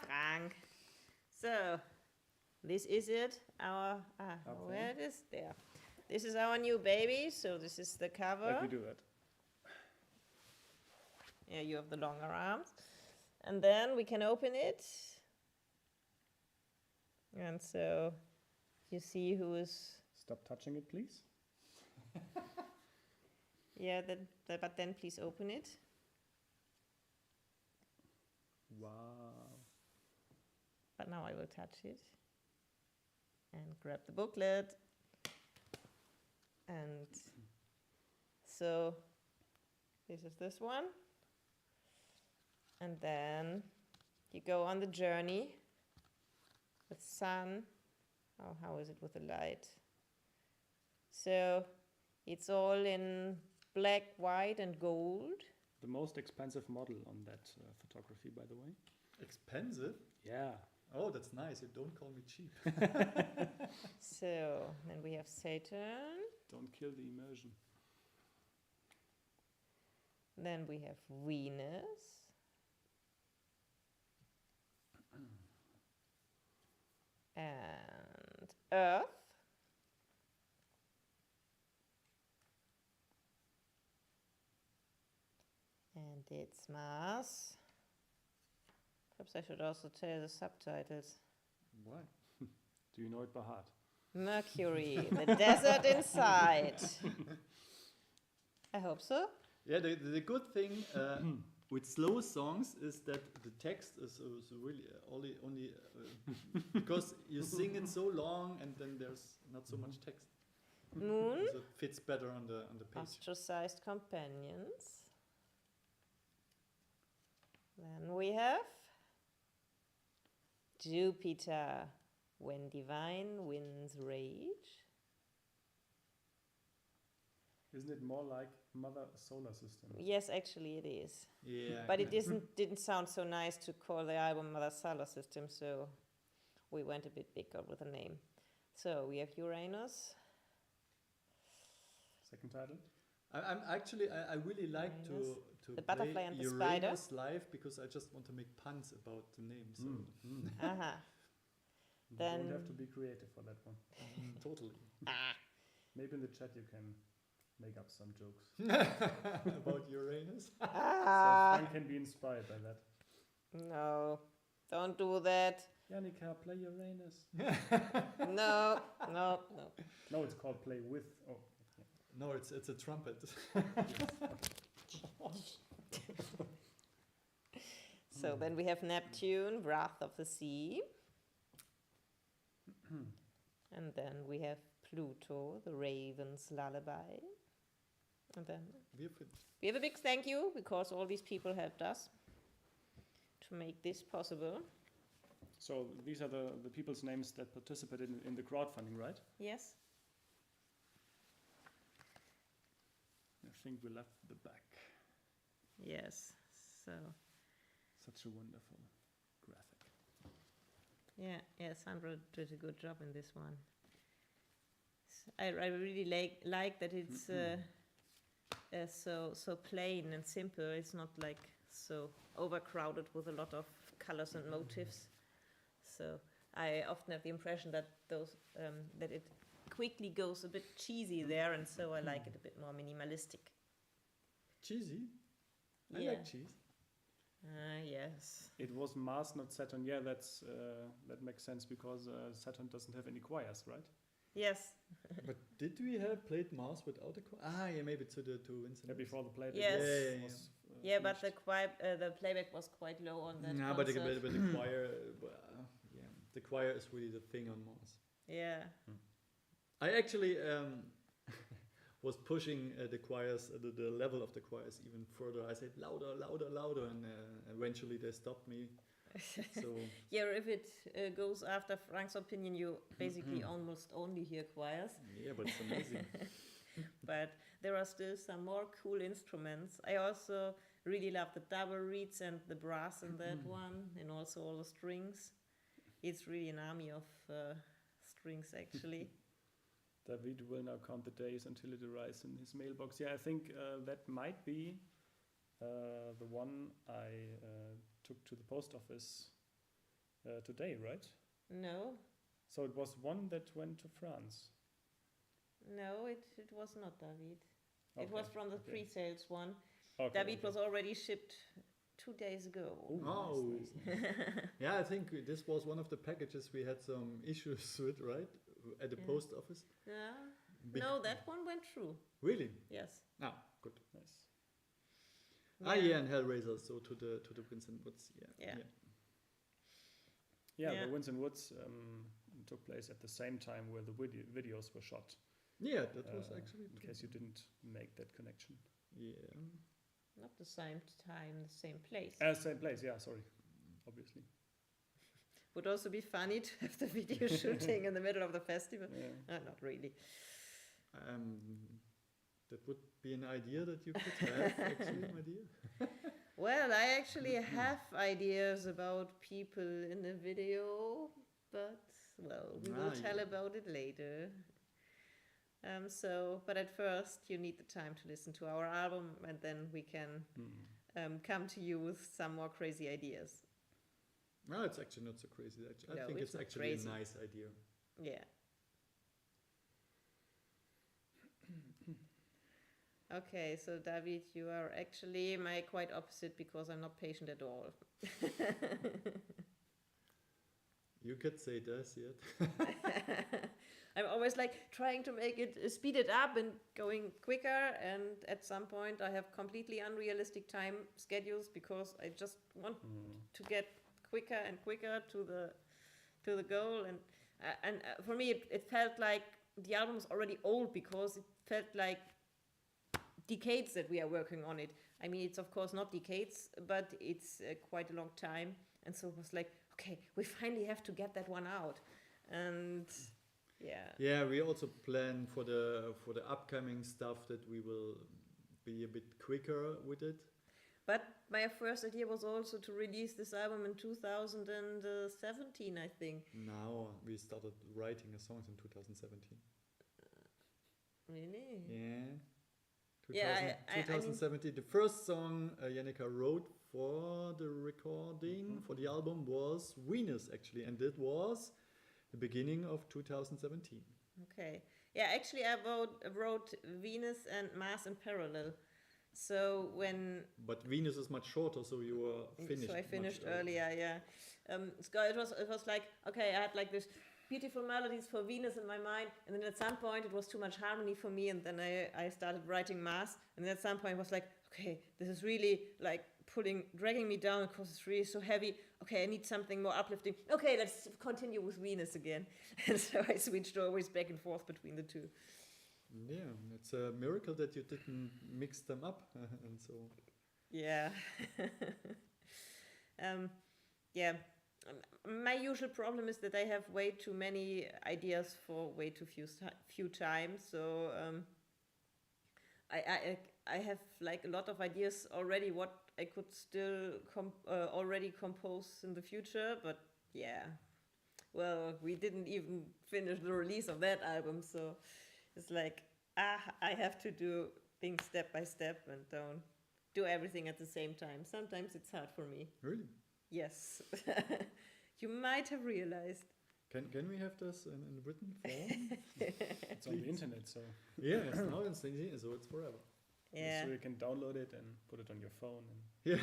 Frank. So, this is it. Our where it is there. This is our new baby. So this is the cover. Like we do that. Yeah, you have the longer arms. And then we can open it. And so you see who is... Stop touching it, please. Yeah, but then please open it. Wow. But now I will touch it. And grab the booklet. And so this is this one. And then you go on the journey with sun. Oh, how is it with the light? So it's all in black, white, and gold. The most expensive model on that photography, by the way. Expensive? Yeah. Oh, that's nice. You don't call me cheap. So then we have Saturn. Don't kill the immersion. Then we have Venus. And Earth. And it's Mars. Perhaps I should also tell the subtitles. Why? Do you know it by heart? Mercury, the desert inside. I hope so. Yeah, the good thing with slow songs is that the text is really only because you sing it so long and then there's not so much text. Moon. So it fits better on the page. Ostracized companions. Then we have Jupiter, when divine winds rage. Isn't it more like Mother Solar System? Yes, actually it is. Yeah. But it didn't sound so nice to call the album Mother Solar System, so we went a bit bigger with the name. So we have Uranus. Second title? I'm actually I really like to The play butterfly and the Uranus live because I just want to make puns about the name. So Uh-huh. You Then- don't have to be creative for that one. totally. Maybe in the chat you can make up some jokes. About Uranus. So Ah, Frank can be inspired by that. no, don't do that. Janika, play Uranus. No. No, it's called Play With. Oh, No, it's a trumpet. So then we have Neptune, Wrath of the Sea. And then we have Pluto, the Raven's Lullaby. And then we have a big thank you because all these people helped us to make this possible. so these are the people's names that participated in the crowdfunding, right? Yes. I think we left the back. Yes. So Such a wonderful graphic. yeah, Sandra did a good job in this one. I really like that it's so plain and simple. It's not like so overcrowded with a lot of colors and motifs. So I often have the impression that that it quickly goes a bit cheesy there, and so I like it a bit more minimalistic. Cheesy. I Yeah. like cheese. Yes. It was Mars, not Saturn. Yeah, that makes sense because Saturn doesn't have any choirs, right? Yes. But did we have played Mars without a choir? Yeah, maybe to instruments. Yeah, before the playback Yes. was Yeah, but finished. the playback was quite low on that. Nah, but the concert. choir, yeah, the choir is really the thing on Mars. Yeah. I actually was pushing the choirs, the level of the choirs even further. I said louder, louder, louder, and eventually they stopped me. So Yeah, if it goes after Frank's opinion, you basically almost only hear choirs. yeah, but it's amazing. But there are still some more cool instruments. I also really love the double reeds and the brass in that one, and also all the strings. It's really an army of strings, actually. David will now count the days until it arrives in his mailbox. Yeah, I think that might be the one I took to the post office today, right? No, So it was one that went to France. no, it was not David. It was from the okay. pre-sales one. Okay, David was already shipped 2 days ago. Oh. Nice. Yeah, I think this was one of the packages we had some issues with, right? At the Yeah. post office. Yeah. Bec- No, that one went through. Really? Yes. Ah, good. Nice. Ah, yeah, and Hellraiser. So to the Winds and Woods. Yeah. Yeah, Yeah. the Winds and Woods took place at the same time where the videos were shot. Yeah, that was actually. In case you didn't make that connection. Yeah. Not the same time, the same place. Same place, yeah, sorry. Obviously. Would also be funny to have the video shooting in the middle of the festival. Yeah. Not really. That would be an idea that you could have, actually, my dear. Well, I actually have ideas about people in the video, but well, we will tell about it later. But at first, you need the time to listen to our album, and then we can come to you with some more crazy ideas. No, it's actually not so crazy. I No, think it's it's not actually crazy. a nice idea. Yeah. Okay, so David, you are actually my quite opposite because I'm not patient at all. You could say this yet. I'm always like trying to make it speed it up and going quicker, and at some point I have completely unrealistic time schedules because I just want to get quicker and quicker to the goal, and for me it felt like the album was already old because it felt like decades that we are working on it. I mean, it's of course not decades, but it's quite a long time, and so it was like, okay, we finally have to get that one out, and yeah. Yeah, we also plan for the upcoming stuff that we will be a bit quicker with it. But my first idea was also to release this album in 2017, I think. Now we started writing the songs in 2017. Really? Yeah. Yeah, I mean- 2017. The first song Yannicka wrote for the recording for the album was Venus, actually, and it was the beginning of 2017. Okay. Yeah, actually I wrote Venus and Mars in parallel. So when... But Venus is much shorter, so you were finished. So I much finished earlier. earlier, yeah. So it was like, okay, I had like this beautiful melodies for Venus in my mind, and then at some point it was too much harmony for me, and then I started writing Mars, and then at some point it was like, okay, this is really like dragging me down because it's really so heavy. Okay, I need something more uplifting. Okay, let's continue with Venus again. And so I switched always back and forth between the two. Yeah, it's a miracle that you didn't mix them up, and so. Yeah. Yeah. My usual problem is that I have way too many ideas for way too few times. So I have like a lot of ideas already what I could still already compose in the future. But yeah, well, we didn't even finish the release of that album, so it's like I have to do things step by step and don't do everything at the same time. Sometimes it's hard for me. Really? Yes. You might have realized. Can we have this in written form? It's on the internet, so Yeah, it's now it's easy, so it's forever. Yeah. so you can download it and put it on your phone. And Yeah.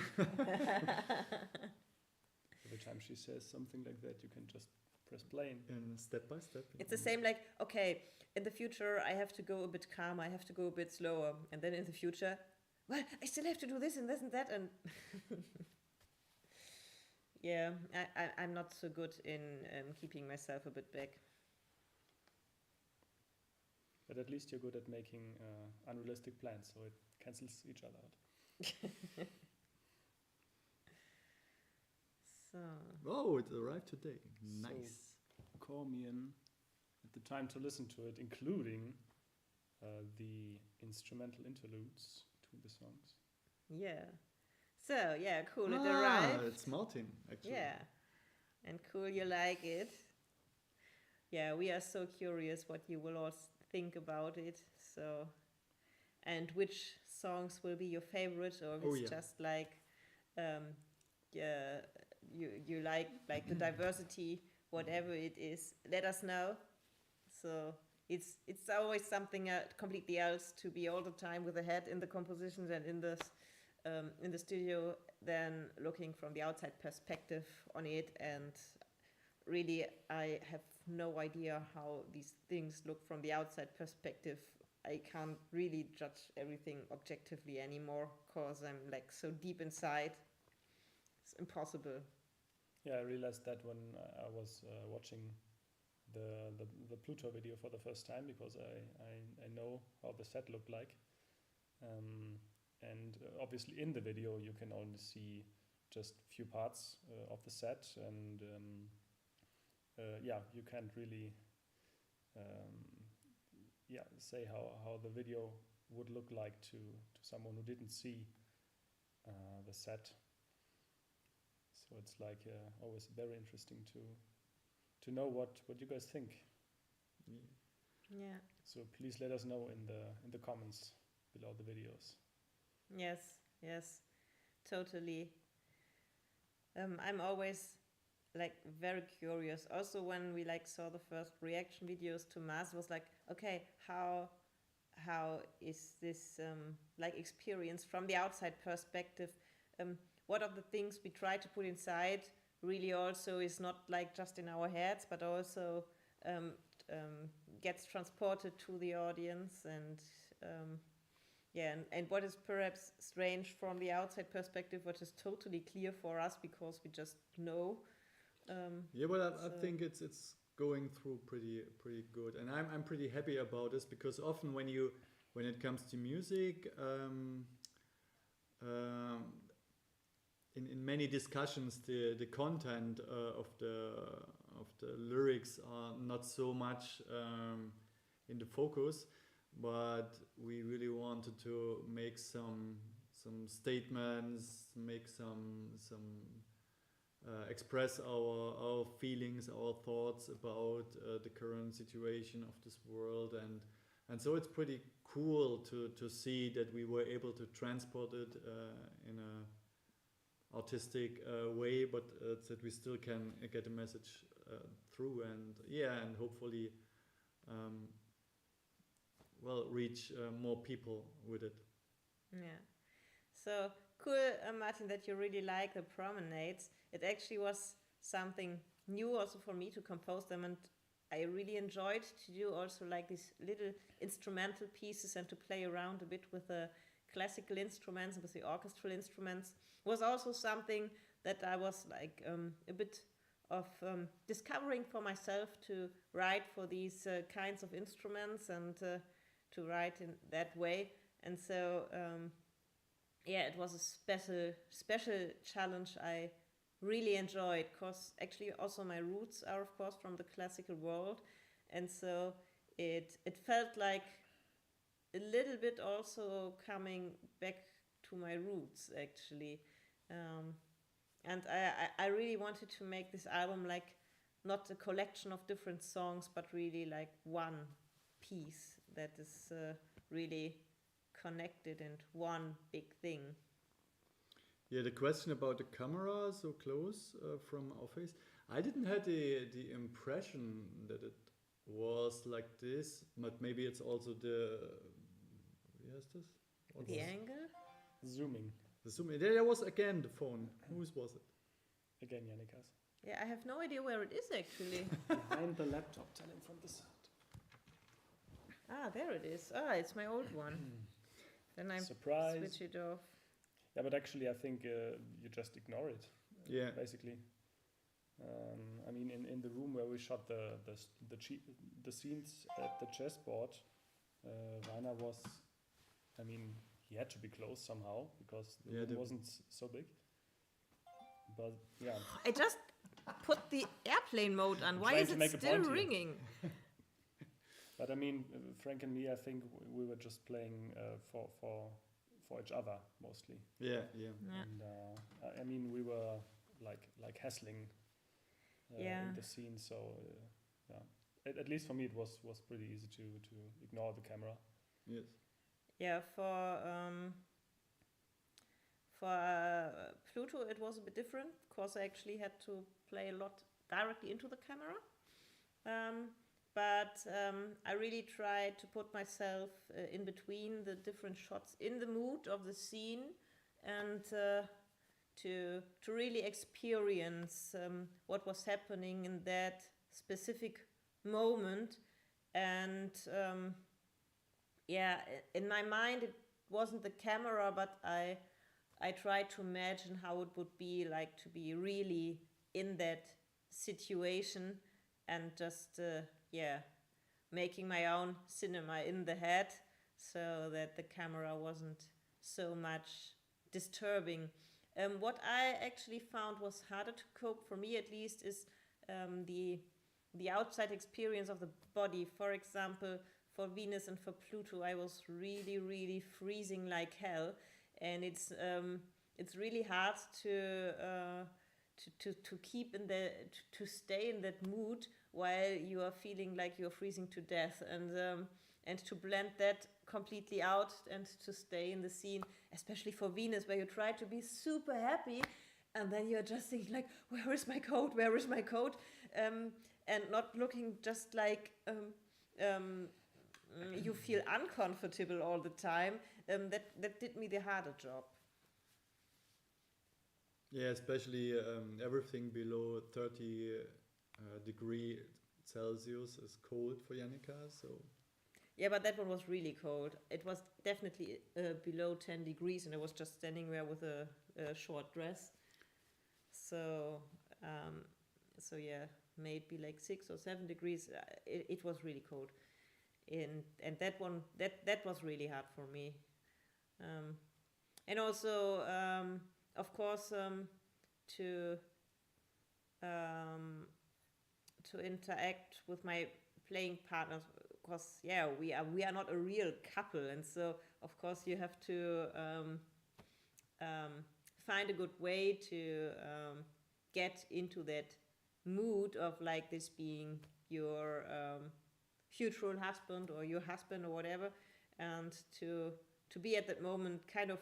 every time she says something like that, you can just press play. And step by step. It's the same like, okay, in the future I have to go a bit calmer, I have to go a bit slower. And then in the future, well, I still have to do this and this and that. And yeah, I'm not so good in keeping myself a bit back. But at least you're good at making unrealistic plans, so it cancels each other out. So, Oh, it arrived today. Nice. Call me in at the time to listen to it, including the instrumental interludes between the songs. yeah. So, yeah, cool, it arrived. It's Martin, actually. Yeah. And cool, you like it. Yeah, we are so curious what you will all think about it. So, and which songs will be your favorite, or if Oh, it's yeah. just like, yeah, you like the diversity, whatever it is. Let us know. So it's always something completely else to be all the time with the head in the compositions and in the in the studio than looking from the outside perspective on it. And really, I have no idea how these things look from the outside perspective. I can't really judge everything objectively anymore because I'm like so deep inside. It's impossible. Yeah, I realized that when I was watching the Pluto video for the first time, because I know how the set looked like. And obviously in the video you can only see just few parts of the set, and yeah, you can't really say how the video would look like to someone who didn't see the set. So it's like always very interesting to know what you guys think. Yeah. So please let us know in the comments below the videos. Yes, totally. I'm always like very curious. Also, when we like saw the first reaction videos to Mars, was like, okay, how is this like experience from the outside perspective? What are the things we try to put inside really also is not like just in our heads, but also gets transported to the audience, and and what is perhaps strange from the outside perspective, what is totally clear for us because we just know. But I think it's going through pretty good, and I'm pretty happy about this, because often when it comes to music, in many discussions the content of the lyrics are not so much in the focus, but we really wanted to make some statements, make some express our feelings, our thoughts about the current situation of this world, and so it's pretty cool to see that we were able to transport it in a artistic way, but that we still can get a message through, and hopefully reach more people with it. Yeah. So cool, Martin, that you really like the promenades. It actually was something new also for me to compose them, and I really enjoyed to do also like these little instrumental pieces and to play around a bit with the classical instruments and with the orchestral instruments. Was also something that I was like a bit of discovering for myself, to write for these kinds of instruments and to write in that way. And so it was a special challenge I really enjoyed, because actually also my roots are of course from the classical world, and so it felt like a little bit also coming back to my roots actually. And I really wanted to make this album like not a collection of different songs, but really like one piece that is really connected and one big thing. Yeah, the question about the camera so close from our face, I didn't have the impression that it was like this, but maybe it's also the The angle? Zooming. The zooming. There was again the phone. Whose was it? Again, Jannika's. Yeah, I have no idea where it is actually. Behind the laptop, tell him from the side. Ah, there it is. Ah, it's my old one. Then I Surprise. switch it off. Yeah, but actually I think you just ignore it. Yeah. Basically. I mean, in the room where we shot the scenes at the chessboard, Rainer was, I mean, he had to be close somehow because the room wasn't so big. But yeah. I just put the airplane mode on. Why is it still ringing? But I mean, Frank and me, I think we were just playing for each other mostly. Yeah. And I mean, we were like hassling in the scene, so yeah. At least for me, it was pretty easy to ignore the camera. Yes. Yeah, for Pluto, it was a bit different because I actually had to play a lot directly into the camera. But I really tried to put myself in between the different shots in the mood of the scene, and to really experience what was happening in that specific moment. And yeah, in my mind it wasn't the camera, but I tried to imagine how it would be like to be really in that situation, and just yeah, making my own cinema in the head, so that the camera wasn't so much disturbing. What I actually found was harder to cope, for me at least, is the outside experience of the body. For example, for Venus and for Pluto, I was really, really freezing like hell, and it's really hard to keep in the to stay in that mood while you are feeling like you're freezing to death, and to blend that completely out and to stay in the scene, especially for Venus, where you try to be super happy, and then you're just thinking like, where is my coat, where is my coat, and not looking just like you feel uncomfortable all the time. That did me the harder job. Yeah, especially everything below 30 degree Celsius is cold for Yannicka. So Yeah, but that one was really cold. It was definitely below 10 degrees, and I was just standing there with a short dress. So, so yeah, maybe like 6 or 7 degrees. It was really cold, and that was really hard for me. And also, of course, to um, to interact with my playing partners, because yeah, we are not a real couple, and so of course you have to um, find a good way to get into that mood of like this being your future husband or your husband or whatever, and to be at that moment kind of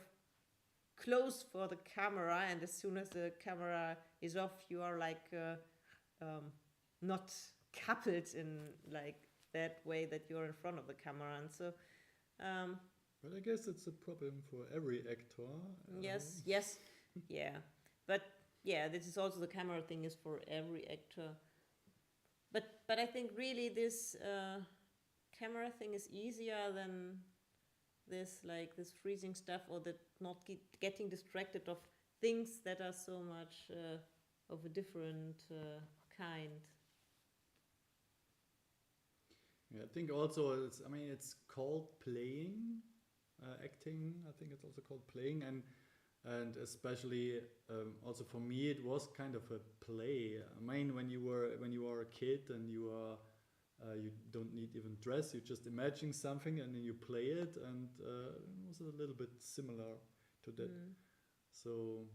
close for the camera, and as soon as the camera is off, you are like not coupled in like that way that you're in front of the camera. And so but I guess it's a problem for every actor. yes, yeah, but yeah, this is also, the camera thing is for every actor, but I think really this camera thing is easier than this, like this freezing stuff, or that not getting distracted of things that are so much of a different kind. Yeah, I think also it's. I mean, it's called playing, acting. I think it's also called playing, and especially also for me, it was kind of a play. I mean, when you were a kid and you don't need even dress, you just imagine something and then you play it, and it was a little bit similar to that. So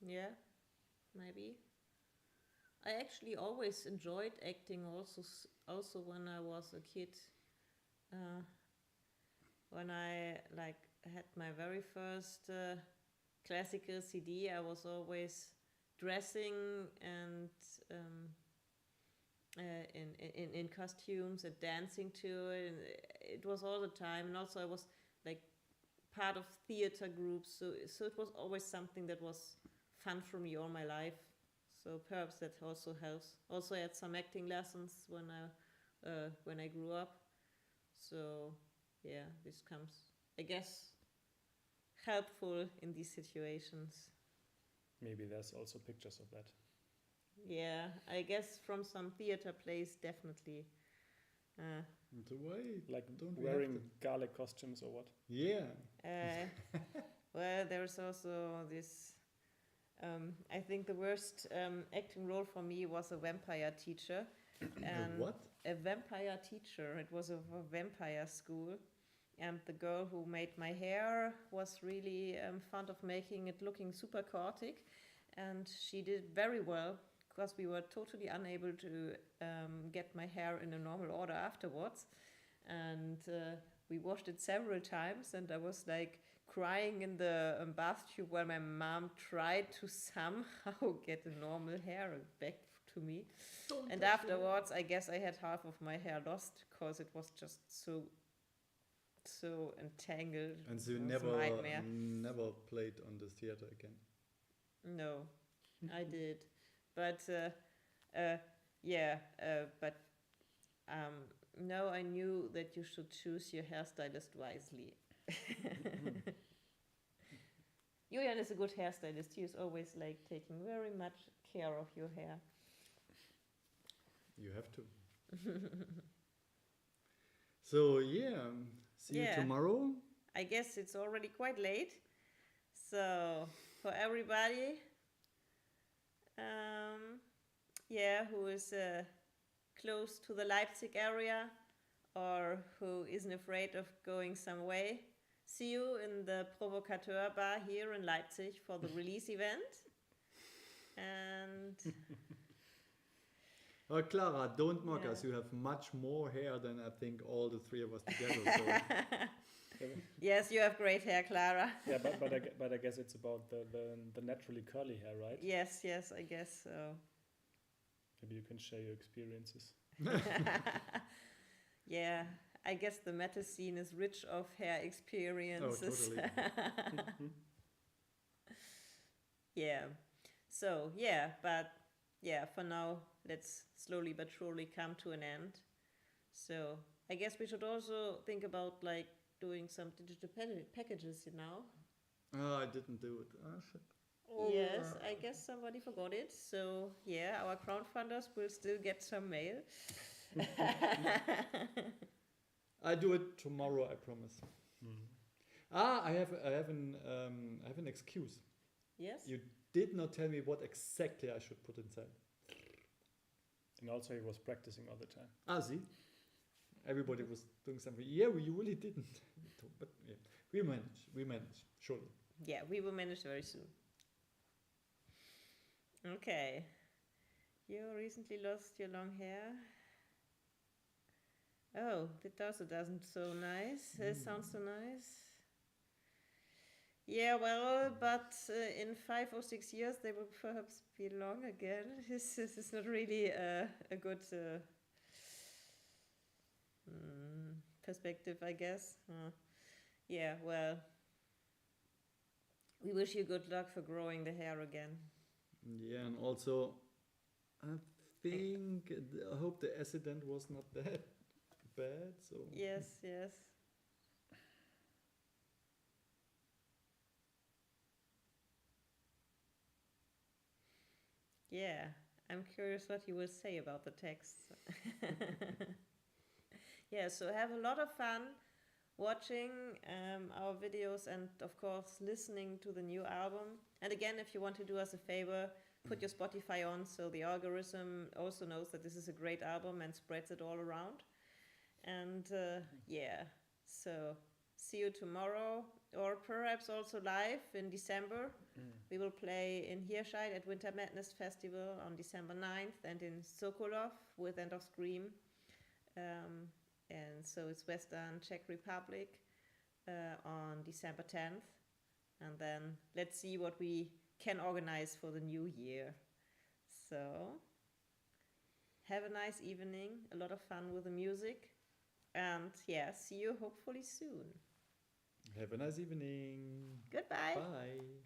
Yeah, maybe. I actually always enjoyed acting, also when I was a kid. Uh, when I like had my very first classical CD, I was always dressing and in costumes and dancing to it. And it was all the time, and also I was like part of theater groups, so it was always something that was fun for me all my life. So perhaps that also helps. Also, I had some acting lessons when I grew up. So yeah, this comes, I guess, helpful in these situations. Maybe there's also pictures of that. Yeah, I guess from some theater plays, definitely. the way, Like don't we wearing have to? garlic costumes or what? Yeah, Well, there's also this. I think the worst acting role for me was a vampire teacher. And what? a vampire teacher. It was a vampire school. And the girl who made my hair was really fond of making it looking super chaotic. And she did very well, because we were totally unable to get my hair in a normal order afterwards. And we washed it several times, and I was like crying in the bathtub while my mom tried to somehow get a normal hair back to me. And afterwards, I guess I had half of my hair lost, because it was just so so entangled. And so you It was a never nightmare. never played on the theater again. No, I did, but yeah, but no, I knew that you should choose your hairstylist wisely. Julian is a good hairstylist. He is always like taking very much care of your hair. You have to. So yeah, see you Yeah. tomorrow. I guess it's already quite late. So for everybody, yeah, who is close to the Leipzig area or who isn't afraid of going some way, see you in the Provocateur bar here in Leipzig for the release event. And Clara, don't mock Yeah. us. You have much more hair than I think all the three of us together. So yes, you have great hair, Clara. Yeah, but I guess it's about the naturally curly hair, right? Yes, I guess so. Maybe you can share your experiences. Yeah, I guess the meta scene is rich of hair experiences. totally. Yeah. So, yeah, but yeah, for now, let's slowly but surely come to an end. So, I guess we should also think about like doing some digital packages, you know? Oh, I didn't do it. Oh, shit. Yes, I guess somebody forgot it. So, yeah, our crowdfunders will still get some mail. I do it tomorrow. I promise. I have an excuse. Yes? You did not tell me what exactly I should put inside. And also he was practicing all the time. See, everybody was doing something. Yeah, you really didn't. But yeah, we manage, surely. Yeah, we will manage very soon. Okay. You recently lost your long hair. Oh, that also doesn't so nice. It sounds so nice. Yeah, well, but in 5 or 6 years they will perhaps be long again. This is not really a good perspective, I guess. Yeah, well, we wish you good luck for growing the hair again. Yeah, and also, I think I hope the accident was not that bad. So Yes. Yeah, I'm curious what you will say about the text. Yeah, so have a lot of fun watching our videos and, of course, listening to the new album. And again, if you want to do us a favor, put your Spotify on so the algorithm also knows that this is a great album and spreads it all around. And yeah, so see you tomorrow or perhaps also live in December. We will play in Hirscheid at Winter Madness Festival on December 9th and in Sokolov with End of Scream. And so it's Western Czech Republic on December 10th. And then let's see what we can organize for the new year. So have a nice evening, a lot of fun with the music. And yeah, see you hopefully soon. have a nice evening. Goodbye. Bye.